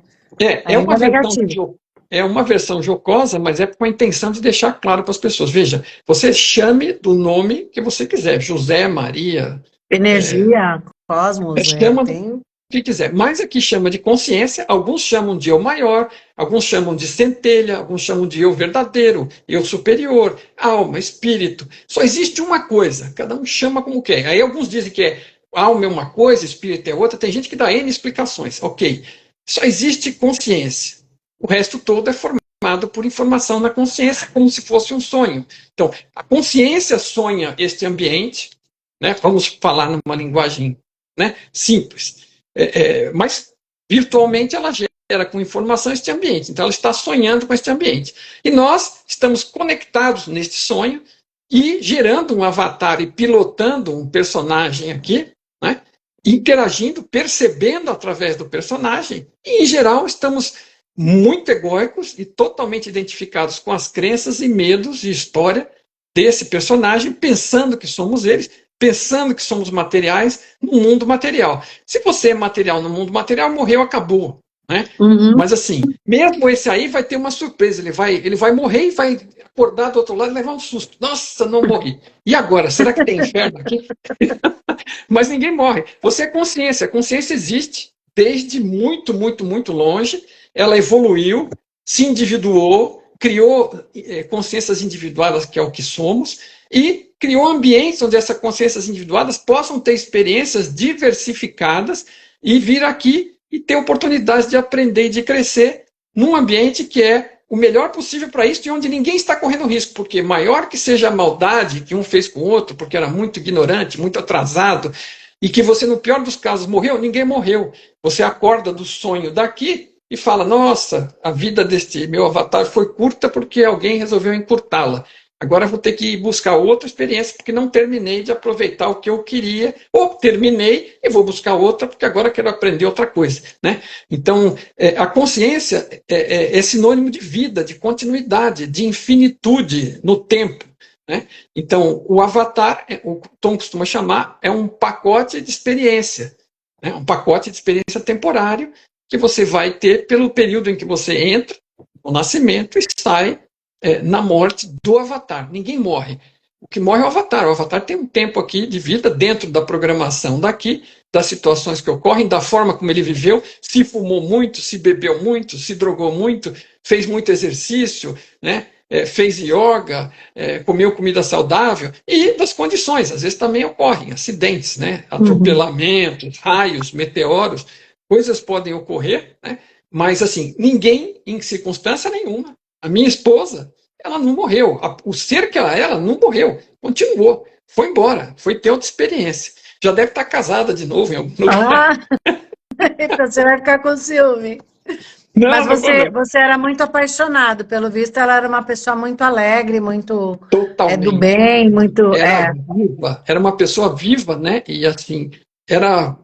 É uma versão jocosa, mas é com a intenção de deixar claro para as pessoas. Veja, você chame do nome que você quiser, José, Maria... Energia, cosmos, chama do que quiser. Mas aqui chama de consciência, alguns chamam de eu maior, alguns chamam de centelha, alguns chamam de eu verdadeiro, eu superior, alma, espírito. Só existe uma coisa, cada um chama como quer. Aí alguns dizem que alma é uma coisa, espírito é outra, tem gente que dá N explicações. Ok, só existe consciência. O resto todo é formado por informação na consciência, como se fosse um sonho. Então, a consciência sonha este ambiente, né? Vamos falar numa linguagem, né, simples, mas virtualmente ela gera com informação este ambiente, então ela está sonhando com este ambiente. E nós estamos conectados neste sonho e gerando um avatar e pilotando um personagem aqui, né, interagindo, percebendo através do personagem, e em geral estamos muito egóicos e totalmente identificados com as crenças e medos e história desse personagem, pensando que somos eles, pensando que somos materiais no mundo material. Se você é material no mundo material, morreu, acabou. Né? Uhum. Mas assim, mesmo esse aí vai ter uma surpresa, ele vai morrer e vai acordar do outro lado e levar um susto. Nossa, não morri. E agora? Será que tem inferno aqui? Mas ninguém morre. Você é consciência. A consciência existe desde muito, muito, muito longe. Ela evoluiu, se individuou, criou consciências individuadas, que é o que somos, e criou ambientes onde essas consciências individuadas possam ter experiências diversificadas e vir aqui e ter oportunidades de aprender e de crescer num ambiente que é o melhor possível para isso e onde ninguém está correndo risco, porque maior que seja a maldade que um fez com o outro, porque era muito ignorante, muito atrasado, e que você, no pior dos casos, morreu, ninguém morreu. Você acorda do sonho daqui e fala, nossa, a vida deste meu avatar foi curta porque alguém resolveu encurtá-la. Agora vou ter que buscar outra experiência porque não terminei de aproveitar o que eu queria, ou terminei e vou buscar outra porque agora quero aprender outra coisa. Né? Então, a consciência é sinônimo de vida, de continuidade, de infinitude no tempo. Né? Então, o avatar, o Tom costuma chamar, é um pacote de experiência, né? Um pacote de experiência temporário que você vai ter pelo período em que você entra, no nascimento, e sai na morte do avatar. Ninguém morre. O que morre é o avatar. O avatar tem um tempo aqui de vida dentro da programação daqui, das situações que ocorrem, da forma como ele viveu, se fumou muito, se bebeu muito, se drogou muito, fez muito exercício, né? Fez yoga, comeu comida saudável, e das condições. Às vezes também ocorrem acidentes, né? Atropelamentos, raios, meteoros, coisas podem ocorrer, né? Mas assim, ninguém, em circunstância nenhuma, a minha esposa, ela não morreu. O ser que ela era não morreu. Continuou. Foi embora. Foi ter outra experiência. Já deve estar casada de novo em algum lugar. Então você vai ficar com ciúme. Não, mas você era muito apaixonado. Pelo visto, ela era uma pessoa muito alegre, muito do bem, muito... Viva. Era uma pessoa viva, né? E assim, era...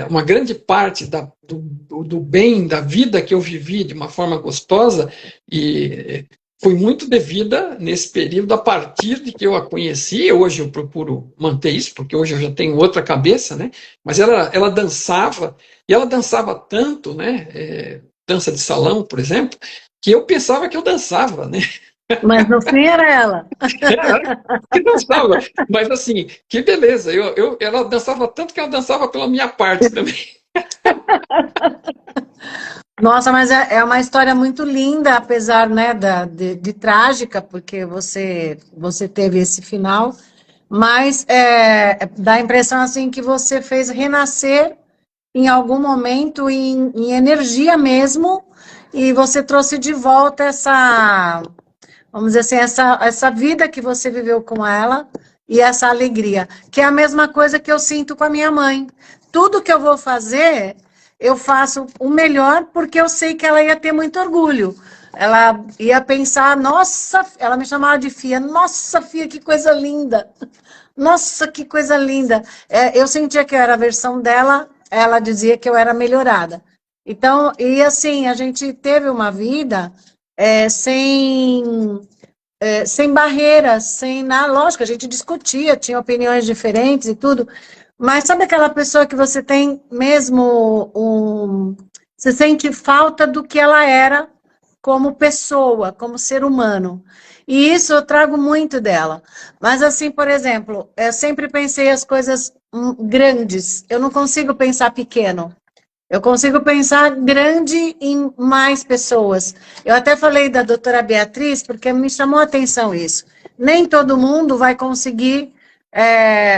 uma grande parte do bem, da vida que eu vivi de uma forma gostosa, e foi muito devida nesse período, a partir de que eu a conheci. Hoje eu procuro manter isso, porque hoje eu já tenho outra cabeça, né? Mas ela dançava, e ela dançava tanto, né? Dança de salão, por exemplo, que eu pensava que eu dançava, né? Mas no fim era ela. Que dançava. Mas assim, que beleza. Ela dançava tanto que ela dançava pela minha parte também. Nossa, mas é uma história muito linda, apesar, né, de trágica, porque você teve esse final, mas dá a impressão assim que você fez renascer em algum momento em energia mesmo, e você trouxe de volta essa... Vamos dizer assim, essa vida que você viveu com ela e essa alegria, que é a mesma coisa que eu sinto com a minha mãe. Tudo que eu vou fazer, eu faço o melhor porque eu sei que ela ia ter muito orgulho. ela ia pensar, nossa, ela me chamava de Fia, nossa, Fia, que coisa linda, nossa, que coisa linda. Eu sentia que eu era a versão dela, ela dizia que eu era melhorada. Então, e assim, a gente teve uma vida sem barreiras, sem nada. Lógico, a gente discutia, tinha opiniões diferentes e tudo, mas sabe aquela pessoa que você tem mesmo você sente falta do que ela era como pessoa, como ser humano. E isso eu trago muito dela. Mas assim, por exemplo, eu sempre pensei as coisas grandes. Eu não consigo pensar pequeno. Eu consigo pensar grande em mais pessoas. Eu até falei da doutora Beatriz, porque me chamou a atenção isso. Nem todo mundo vai conseguir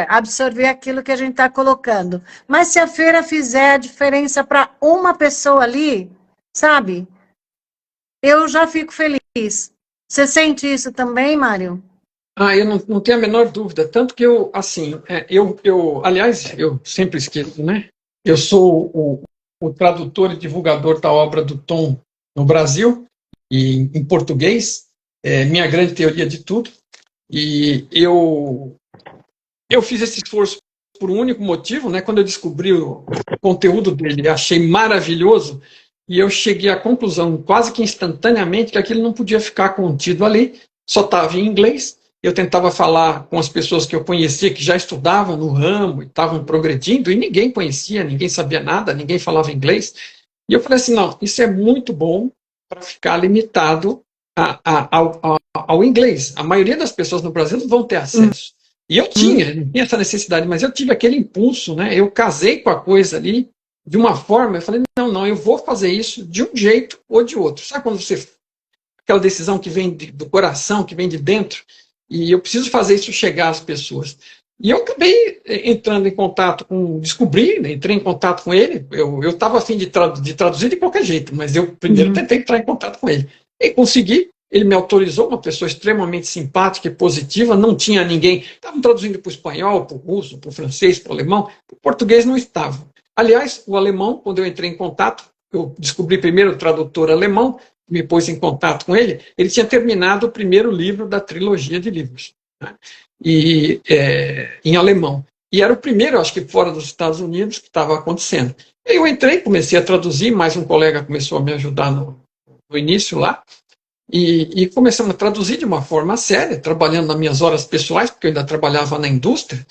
absorver aquilo que a gente está colocando. Mas se a feira fizer a diferença para uma pessoa ali, sabe? Eu já fico feliz. Você sente isso também, Mário? Eu não tenho a menor dúvida. Tanto que eu, assim, aliás, eu sempre esqueço, né? Eu sou o tradutor e divulgador da obra do Tom no Brasil, e em português, minha grande teoria de tudo. E eu fiz esse esforço por um único motivo, né? Quando eu descobri o conteúdo dele, achei maravilhoso, e eu cheguei à conclusão, quase que instantaneamente, que aquilo não podia ficar contido ali, só estava em inglês. Eu tentava falar com as pessoas que eu conhecia, que já estudavam no ramo e estavam progredindo, e ninguém conhecia, ninguém sabia nada, ninguém falava inglês. E eu falei assim, não, isso é muito bom para ficar limitado ao inglês. A maioria das pessoas no Brasil não vão ter acesso. E eu tinha essa necessidade, mas eu tive aquele impulso, né? Eu casei com a coisa ali de uma forma, eu falei, não, eu vou fazer isso de um jeito ou de outro. Sabe quando você... Aquela decisão que vem do coração, que vem de dentro, e eu preciso fazer isso chegar às pessoas. E eu acabei entrando em contato descobri, né, entrei em contato com ele, eu estava a fim de traduzir de qualquer jeito, mas eu primeiro tentei entrar em contato com ele. E consegui, ele me autorizou, uma pessoa extremamente simpática e positiva, não tinha ninguém, estavam traduzindo para o espanhol, para o russo, para o francês, para o alemão, para o português não estava. Aliás, o alemão, quando eu entrei em contato, eu descobri primeiro o tradutor alemão, me pôs em contato com ele, ele tinha terminado o primeiro livro da trilogia de livros, né? Em alemão. E era o primeiro, acho que fora dos Estados Unidos, que estava acontecendo. E eu entrei, comecei a traduzir, mais um colega começou a me ajudar no início lá, e começamos a traduzir de uma forma séria, trabalhando nas minhas horas pessoais, porque eu ainda trabalhava na indústria,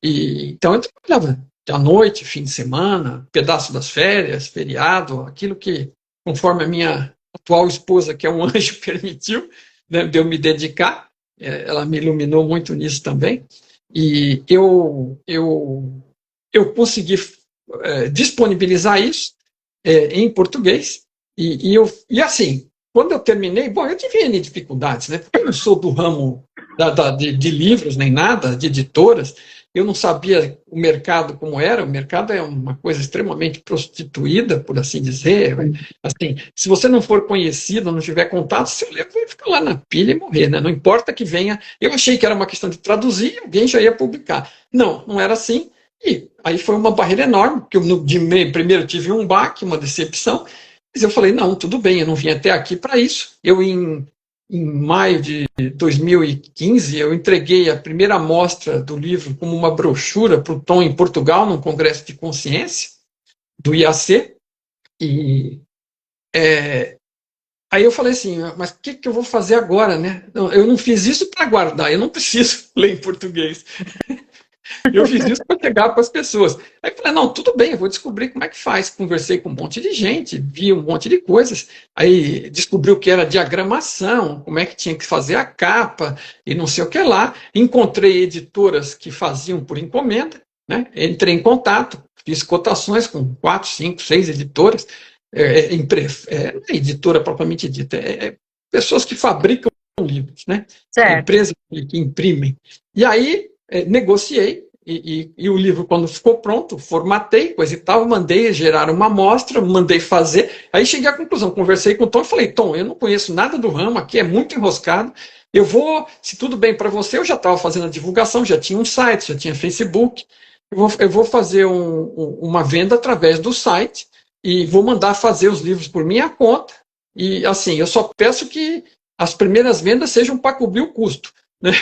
então eu trabalhava à noite, fim de semana, pedaço das férias, feriado, aquilo que, conforme a minha atual esposa, que é um anjo, permitiu, né, de eu me dedicar. Ela me iluminou muito nisso também. E eu consegui disponibilizar isso em português. E assim, quando eu terminei, bom, eu tive N dificuldades, né? Porque eu não sou do ramo de livros, nem nada, de editoras. Eu não sabia o mercado como era. O mercado é uma coisa extremamente prostituída, por assim dizer. Assim, se você não for conhecido, não tiver contato, seu livro vai ficar lá na pilha e morrer, né? Não importa que venha. Eu achei que era uma questão de traduzir e alguém já ia publicar. Não era assim. E aí foi uma barreira enorme, porque primeiro tive um baque, uma decepção, mas eu falei, não, tudo bem, eu não vim até aqui para isso. Eu, em maio de 2015, eu entreguei a primeira amostra do livro como uma brochura para o Tom em Portugal, num congresso de consciência do IAC. E aí eu falei assim, mas o que eu vou fazer agora, né? Eu não fiz isso para guardar, eu não preciso ler em português. Eu fiz isso para chegar para as pessoas. Aí eu falei, não, tudo bem, eu vou descobrir como é que faz. Conversei com um monte de gente, vi um monte de coisas. Aí descobri o que era diagramação, como é que tinha que fazer a capa e não sei o que lá. Encontrei editoras que faziam por encomenda, né? Entrei em contato, fiz cotações com 4, 5, 6 editoras. Não é editora propriamente dita, pessoas que fabricam livros, né? Empresas que imprimem. E aí negociei, e o livro, quando ficou pronto, formatei, coisa e tal, mandei gerar uma amostra, mandei fazer, aí cheguei à conclusão, conversei com o Tom e falei, Tom, eu não conheço nada do ramo, aqui é muito enroscado, eu vou, se tudo bem para você, eu já estava fazendo a divulgação, já tinha um site, já tinha Facebook, eu vou fazer uma venda através do site, e vou mandar fazer os livros por minha conta, E, assim, eu só peço que as primeiras vendas sejam para cobrir o custo, né?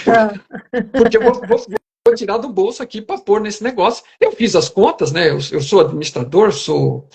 Porque eu vou tirar do bolso aqui para pôr nesse negócio. Eu fiz as contas, né? Eu sou administrador, sou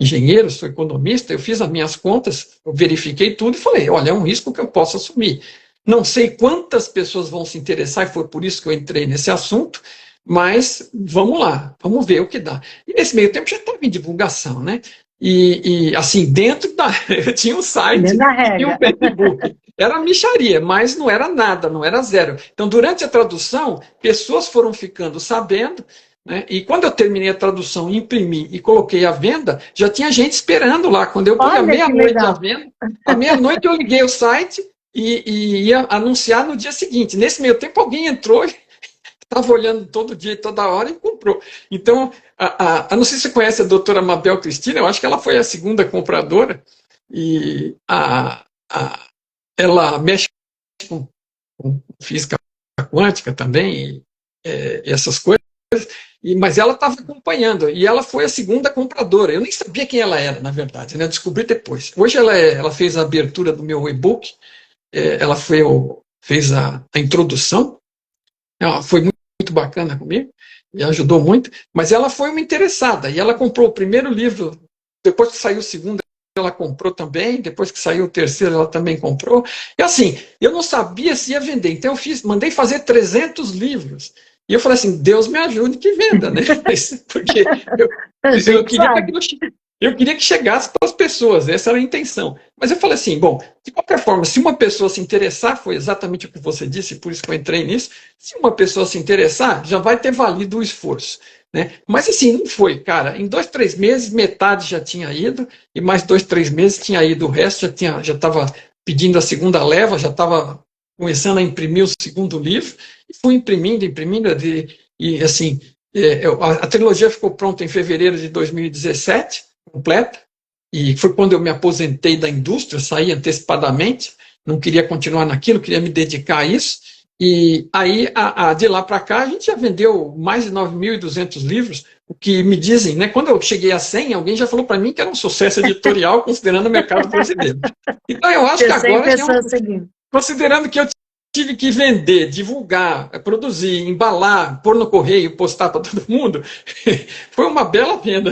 engenheiro, sou economista, eu fiz as minhas contas, eu verifiquei tudo e falei, olha, é um risco que eu posso assumir. Não sei quantas pessoas vão se interessar, e foi por isso que eu entrei nesse assunto, mas vamos lá, vamos ver o que dá. E nesse meio tempo já estava em divulgação, né? E assim, dentro da... Eu tinha um site, tinha um Facebook. Era mixaria, mas não era nada, não era zero. Então, durante a tradução, pessoas foram ficando sabendo, né? E quando eu terminei a tradução, imprimi e coloquei à venda, já tinha gente esperando lá. Quando eu pus à meia-noite à venda, à meia-noite eu liguei o site e ia anunciar no dia seguinte. Nesse meio tempo, alguém entrou, estava olhando todo dia, toda hora e comprou. Então, não sei se você conhece a doutora Mabel Cristina, eu acho que ela foi a segunda compradora, e ela mexe com física quântica também, e essas coisas, mas ela estava acompanhando, e ela foi a segunda compradora. Eu nem sabia quem ela era, na verdade, né? Eu descobri depois. Hoje ela fez a abertura do meu e-book, ela fez a introdução, ela foi muito bacana comigo, e ajudou muito, mas ela foi uma interessada, e ela comprou o primeiro livro, depois que saiu o segundo, ela comprou também, depois que saiu o terceiro, ela também comprou, e assim, eu não sabia se ia vender, então eu mandei fazer 300 livros, e eu falei assim, Deus me ajude que venda, né? Porque eu queria que chegasse para as pessoas, essa era a intenção. Mas eu falei assim, bom, de qualquer forma, se uma pessoa se interessar, foi exatamente o que você disse, por isso que eu entrei nisso, se uma pessoa se interessar, já vai ter valido o esforço, né? Mas assim, não foi, cara. Em 2, 3 meses, metade já tinha ido, e mais 2, 3 meses tinha ido o resto, já estava pedindo a segunda leva, já estava começando a imprimir o segundo livro, e fui imprimindo, e assim, a trilogia ficou pronta em fevereiro de 2017, completa, e foi quando eu me aposentei da indústria, saí antecipadamente, não queria continuar naquilo, queria me dedicar a isso, e aí, de lá para cá, a gente já vendeu mais de 9.200 livros, o que me dizem, né? Quando eu cheguei a 100, alguém já falou para mim que era um sucesso editorial, considerando o mercado brasileiro. Então, eu acho que agora, considerando que eu tive que vender, divulgar, produzir, embalar, pôr no correio, postar para todo mundo, foi uma bela venda.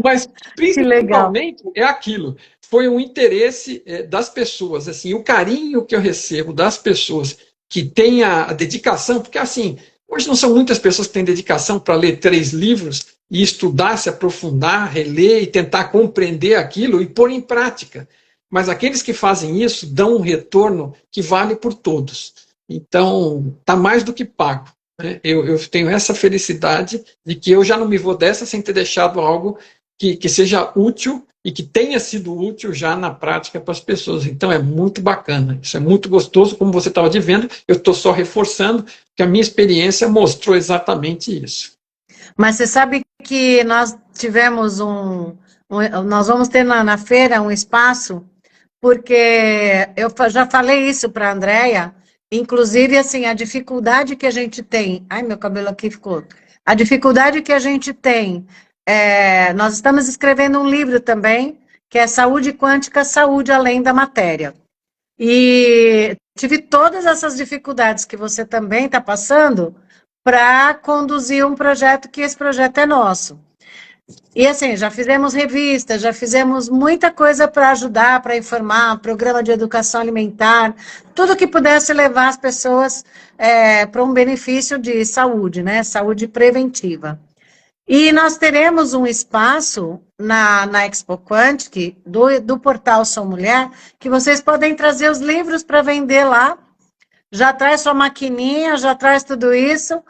Mas, principalmente, é aquilo. Foi um interesse das pessoas, assim, o carinho que eu recebo das pessoas que têm a dedicação, porque, assim, hoje não são muitas pessoas que têm dedicação para ler 3 livros e estudar, se aprofundar, reler e tentar compreender aquilo e pôr em prática. Mas aqueles que fazem isso dão um retorno que vale por todos. Então, está mais do que pago. Né? Eu tenho essa felicidade de que eu já não me vou dessa sem ter deixado algo que seja útil e que tenha sido útil já na prática para as pessoas. Então, é muito bacana. Isso é muito gostoso, como você estava dizendo. Eu estou só reforçando que a minha experiência mostrou exatamente isso. Mas você sabe que nós tivemos nós vamos ter na feira um espaço, porque eu já falei isso para a Andréia, inclusive, assim, a dificuldade que a gente tem... Ai, meu cabelo aqui ficou... A dificuldade que a gente tem... nós estamos escrevendo um livro também, que é Saúde Quântica, Saúde Além da Matéria. E tive todas essas dificuldades que você também está passando para conduzir um projeto, que esse projeto é nosso. E assim, já fizemos revistas, já fizemos muita coisa para ajudar, para informar, programa de educação alimentar, tudo que pudesse levar as pessoas para um benefício de saúde, né? Saúde preventiva. E nós teremos um espaço na Expo Quantic, do portal Sou Mulher, que vocês podem trazer os livros para vender lá, já traz sua maquininha, já traz tudo isso,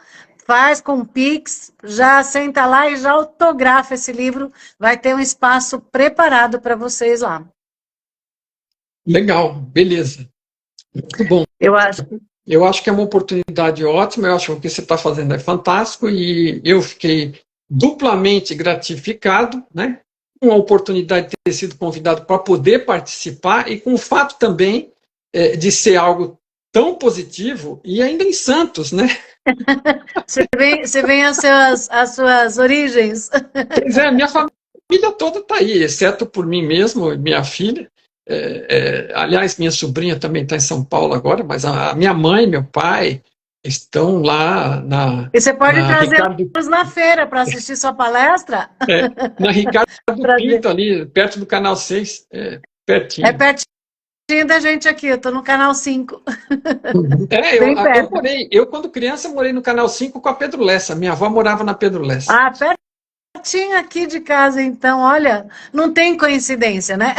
faz com Pix, já senta lá e já autografa esse livro, vai ter um espaço preparado para vocês lá. Legal, beleza. Muito bom. Eu acho que é uma oportunidade ótima, eu acho que o que você está fazendo é fantástico e eu fiquei duplamente gratificado, né? Com a oportunidade de ter sido convidado para poder participar e com o fato também de ser algo tão positivo e ainda em Santos, né? Você vem as suas origens. Pois é, minha família família toda está aí, exceto por mim mesmo e minha filha. Aliás, minha sobrinha também está em São Paulo agora, mas a minha mãe, meu pai estão lá E você pode Ricardo, trazê-los na feira para assistir sua palestra? na Ricardo Prazer. Pinto, ali, perto do Canal 6, pertinho. É pertinho da gente aqui, eu estou no Canal 5. Eu morei, quando criança morei no Canal 5 com a Pedro Lessa, minha avó morava na Pedro Lessa. Ah, pertinho aqui de casa, então, olha, não tem coincidência, né?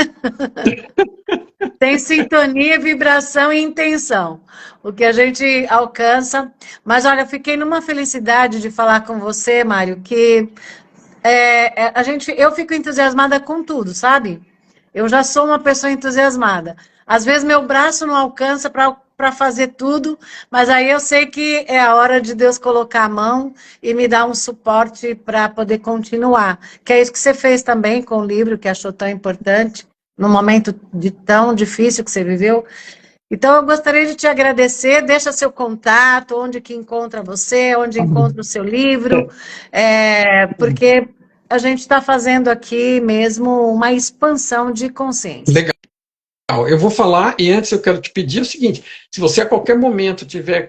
Tem sintonia, vibração e intenção, o que a gente alcança. Mas olha, eu fiquei numa felicidade de falar com você, Mário, que eu fico entusiasmada com tudo, sabe? Eu já sou uma pessoa entusiasmada. Às vezes meu braço não alcança para fazer tudo, mas aí eu sei que é a hora de Deus colocar a mão e me dar um suporte para poder continuar. Que é isso que você fez também com o livro, que achou tão importante, num momento tão difícil que você viveu. Então, eu gostaria de te agradecer, deixa seu contato, onde que encontra você, onde encontra o seu livro, porque a gente está fazendo aqui mesmo uma expansão de consciência. Legal. Eu vou falar, e antes eu quero te pedir o seguinte: se você a qualquer momento tiver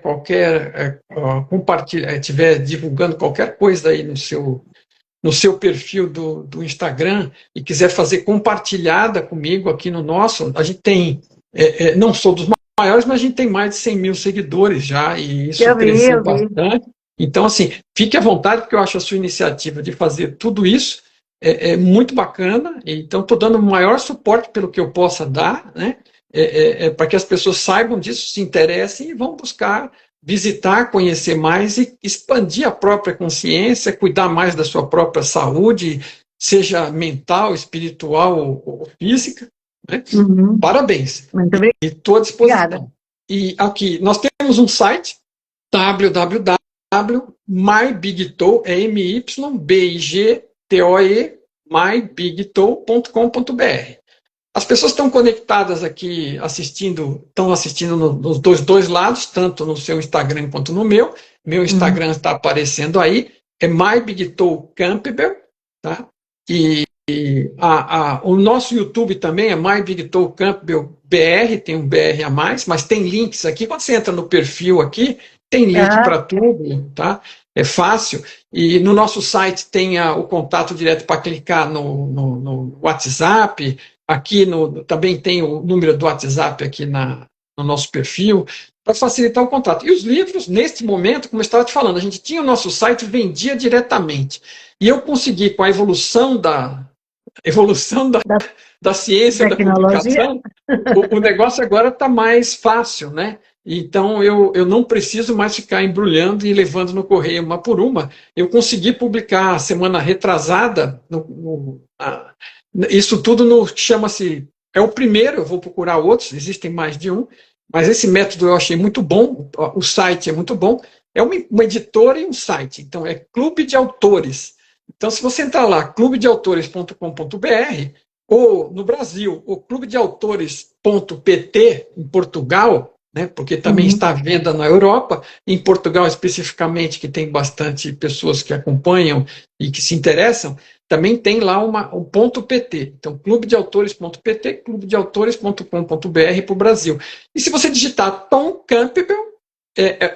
tiver divulgando qualquer coisa aí no seu perfil do Instagram e quiser fazer compartilhada comigo aqui no nosso, a gente tem, não sou dos maiores, mas a gente tem mais de 100 mil seguidores já, e isso cresceu bastante. Então, assim, fique à vontade, porque eu acho a sua iniciativa de fazer tudo isso muito bacana. Então, estou dando o maior suporte pelo que eu possa dar, né? Para que as pessoas saibam disso, se interessem e vão buscar visitar, conhecer mais e expandir a própria consciência, cuidar mais da sua própria saúde, seja mental, espiritual ou física. Né? Uhum. Parabéns. Muito obrigada. E estou à disposição. E aqui, nós temos um site, www.mybigtoe, mybigtoe.com.br. As pessoas estão conectadas aqui, estão assistindo nos dois lados, tanto no seu Instagram quanto no meu. Meu Instagram está aparecendo aí, é mybigtoe.campbell, tá? E o nosso YouTube também é mybigtoe.campbell BR, tem um BR a mais, mas tem links aqui. Quando você entra no perfil aqui, tem link para tudo, tá? É fácil. E no nosso site tem o contato direto para clicar no WhatsApp. Aqui também tem o número do WhatsApp aqui no nosso perfil, para facilitar o contato. E os livros, neste momento, como eu estava te falando, a gente tinha o nosso site, vendia diretamente. E eu consegui, com a evolução da ciência, da comunicação, o negócio agora está mais fácil, né? Então, eu não preciso mais ficar embrulhando e levando no correio uma por uma. Eu consegui publicar semana retrasada, isso tudo chama-se... É o primeiro, eu vou procurar outros, existem mais de um, mas esse método eu achei muito bom, o site é muito bom. É uma editora e um site, então é Clube de Autores. Então, se você entrar lá, clubedeautores.com.br, ou no Brasil, o clubedeautores.pt, em Portugal, né, porque também está à venda na Europa, em Portugal especificamente, que tem bastante pessoas que acompanham e que se interessam, também tem lá um ponto .pt. Então, clubedeautores.pt, clubedeautores.com.br para o Brasil. E se você digitar Tom Campbell,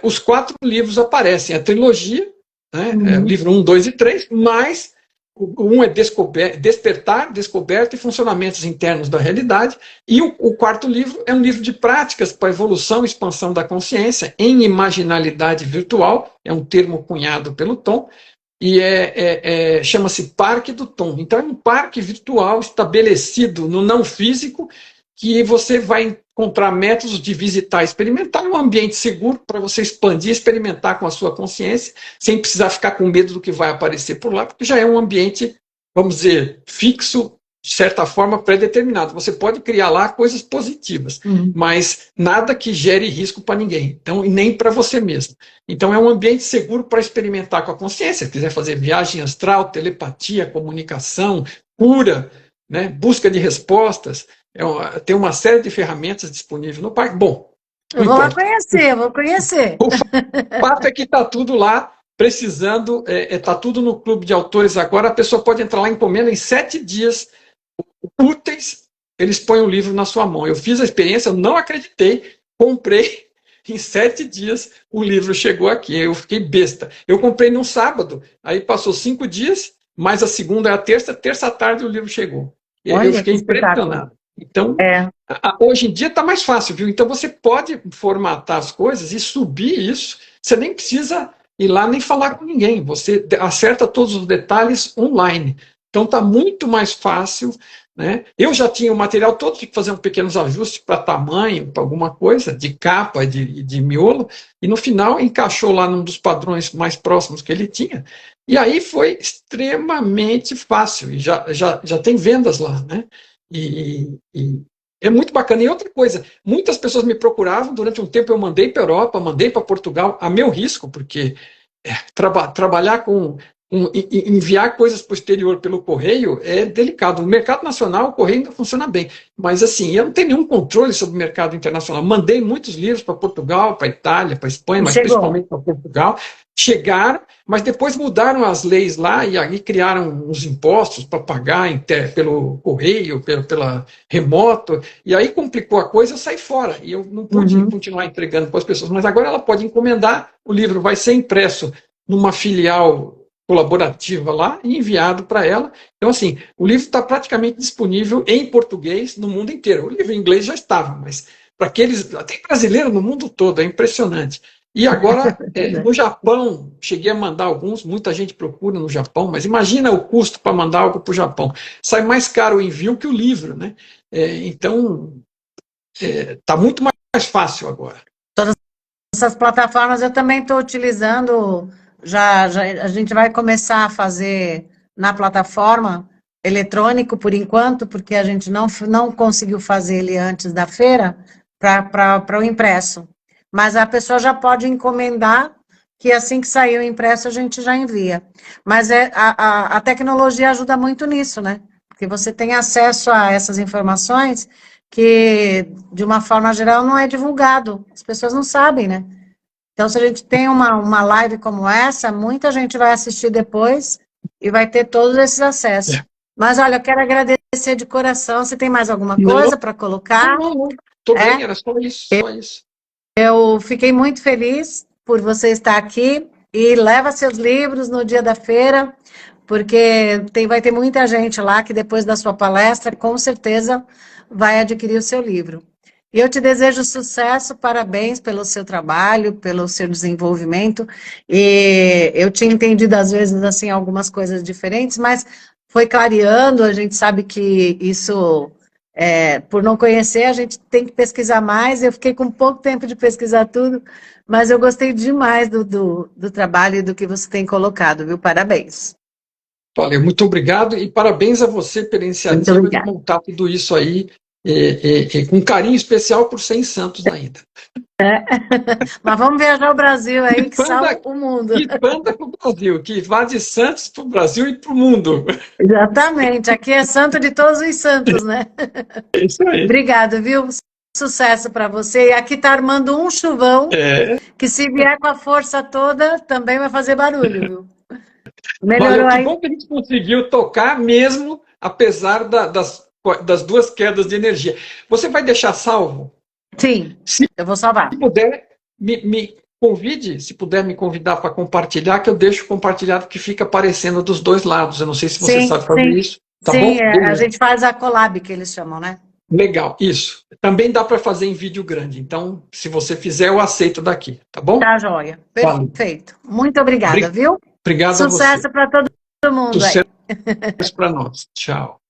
os 4 livros aparecem, a trilogia, né, livro 1, 2 e 3, mais um é Despertar, Descoberta e Funcionamentos Internos da Realidade, e o 4º livro é um livro de práticas para evolução e expansão da consciência em imaginalidade virtual, é um termo cunhado pelo Tom, e chama-se Parque do Tom. Então é um parque virtual estabelecido no não físico, que você vai encontrar métodos de visitar e experimentar um ambiente seguro para você expandir e experimentar com a sua consciência, sem precisar ficar com medo do que vai aparecer por lá, porque já é um ambiente, vamos dizer, fixo, de certa forma, pré-determinado. Você pode criar lá coisas positivas, mas nada que gere risco para ninguém, então, e nem para você mesmo. Então é um ambiente seguro para experimentar com a consciência. Se quiser fazer viagem astral, telepatia, comunicação, cura, né, busca de respostas, tem uma série de ferramentas disponíveis no parque. Bom, eu vou lá conhecer, vou conhecer. O fato é que está tudo lá precisando, está tudo no clube de autores agora, a pessoa pode entrar lá, encomenda em 7 dias úteis, eles põem o livro na sua mão. Eu fiz a experiência, eu não acreditei, comprei, em 7 dias o livro chegou aqui, eu fiquei besta. Eu comprei num sábado, aí passou 5 dias, mais a segunda e a terça à tarde o livro chegou. E aí eu fiquei impressionado. Então, hoje em dia está mais fácil, viu? Então você pode formatar as coisas e subir isso, você nem precisa ir lá nem falar com ninguém, você acerta todos os detalhes online. Então está muito mais fácil, né? Eu já tinha o material todo, tive que fazer pequenos ajustes para tamanho, para alguma coisa, de capa, de miolo, e no final encaixou lá num dos padrões mais próximos que ele tinha. E aí foi extremamente fácil, e já tem vendas lá, né? E é muito bacana. E outra coisa, muitas pessoas me procuravam, durante um tempo eu mandei para a Europa, mandei para Portugal, a meu risco, porque trabalhar enviar coisas para o exterior pelo correio é delicado. No mercado nacional, o correio ainda funciona bem. Mas, assim, eu não tenho nenhum controle sobre o mercado internacional. Mandei muitos livros para Portugal, para Itália, para Espanha, mas principalmente para Portugal. Chegaram, mas depois mudaram as leis lá e aí criaram os impostos para pagar pelo correio, pela remoto. E aí complicou a coisa, eu saí fora. E eu não pude continuar entregando para as pessoas. Mas agora ela pode encomendar, o livro vai ser impresso numa filial colaborativa lá e enviado para ela. Então, assim, o livro está praticamente disponível em português no mundo inteiro. O livro em inglês já estava, mas para aqueles, tem brasileiro no mundo todo, é impressionante. E agora, no Japão, cheguei a mandar alguns, muita gente procura no Japão, mas imagina o custo para mandar algo para o Japão. Sai mais caro o envio que o livro, né? Então, está muito mais fácil agora. Todas essas plataformas eu também estou utilizando. Já a gente vai começar a fazer na plataforma eletrônico por enquanto, porque a gente não conseguiu fazer ele antes da feira para o impresso. Mas a pessoa já pode encomendar, que assim que sair o impresso a gente já envia. Mas a tecnologia ajuda muito nisso, né? Porque você tem acesso a essas informações que, de uma forma geral, não é divulgado. As pessoas não sabem, né? Então, se a gente tem uma live como essa, muita gente vai assistir depois e vai ter todos esses acessos. Mas, olha, eu quero agradecer de coração. Você tem mais alguma coisa para colocar? Não. Estou bem, era só isso. Eu fiquei muito feliz por você estar aqui e leva seus livros no dia da feira, porque vai ter muita gente lá que depois da sua palestra, com certeza, vai adquirir o seu livro. E eu te desejo sucesso, parabéns pelo seu trabalho, pelo seu desenvolvimento. E eu tinha entendido, às vezes, assim, algumas coisas diferentes, mas foi clareando, a gente sabe que isso, por não conhecer, a gente tem que pesquisar mais. Eu fiquei com pouco tempo de pesquisar tudo, mas eu gostei demais do trabalho e do que você tem colocado, viu? Parabéns. Valeu, muito obrigado e parabéns a você pela iniciativa de montar tudo isso aí. Com carinho especial por ser em Santos ainda. Mas vamos viajar o Brasil aí, que salva o mundo. Que banda para o Brasil, que vá de Santos para o Brasil e para o mundo. Exatamente, aqui é santo de todos os santos, né? É isso aí. Obrigada, viu? Sucesso para você. E aqui está armando um chuvão, que se vier com a força toda, também vai fazer barulho, viu? Melhorou aí. Que bom que a gente conseguiu tocar mesmo, apesar das duas quedas de energia. Você vai deixar salvo? Sim, eu vou salvar. Se puder, me convide, se puder me convidar para compartilhar, que eu deixo compartilhado, que fica aparecendo dos dois lados. Eu não sei se você sabe fazer isso. Tá bom? A gente faz a collab, que eles chamam, né? Legal, isso. Também dá para fazer em vídeo grande. Então, se você fizer, eu aceito daqui. Tá bom? Tá, joia. Perfeito. Muito obrigada, viu? Obrigado a você. Sucesso para todo mundo. Sucesso para nós. Tchau.